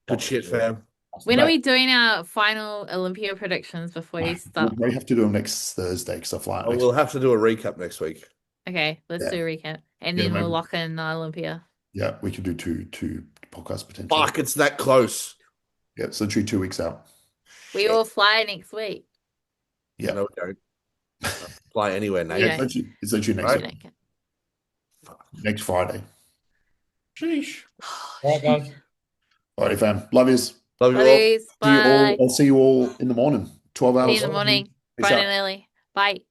Good shit, fam. When are we doing our final Olympia predictions before you We'll start? probably have to do them next Thursday because I fly out Oh, next. we'll have to do a recap next week. Okay, let's Yeah. do a recap. And Yeah, then we'll maybe. lock in Olympia. Yeah, we could do two podcasts potentially. Fuck, it's that close. Yeah, it's literally 2 weeks out. We all fly next week. Yeah. No, we don't. Fly anywhere, We Nate. Yeah, don't. it's literally next Right. We week, don't care. next Friday. Sheesh. All right, guys. Alrighty, fam. Love yous. Love you all. Ladies, See you all. bye. I'll see you all in the morning. 12 See you hours. in the morning. Peace Bright out. and early. Bye.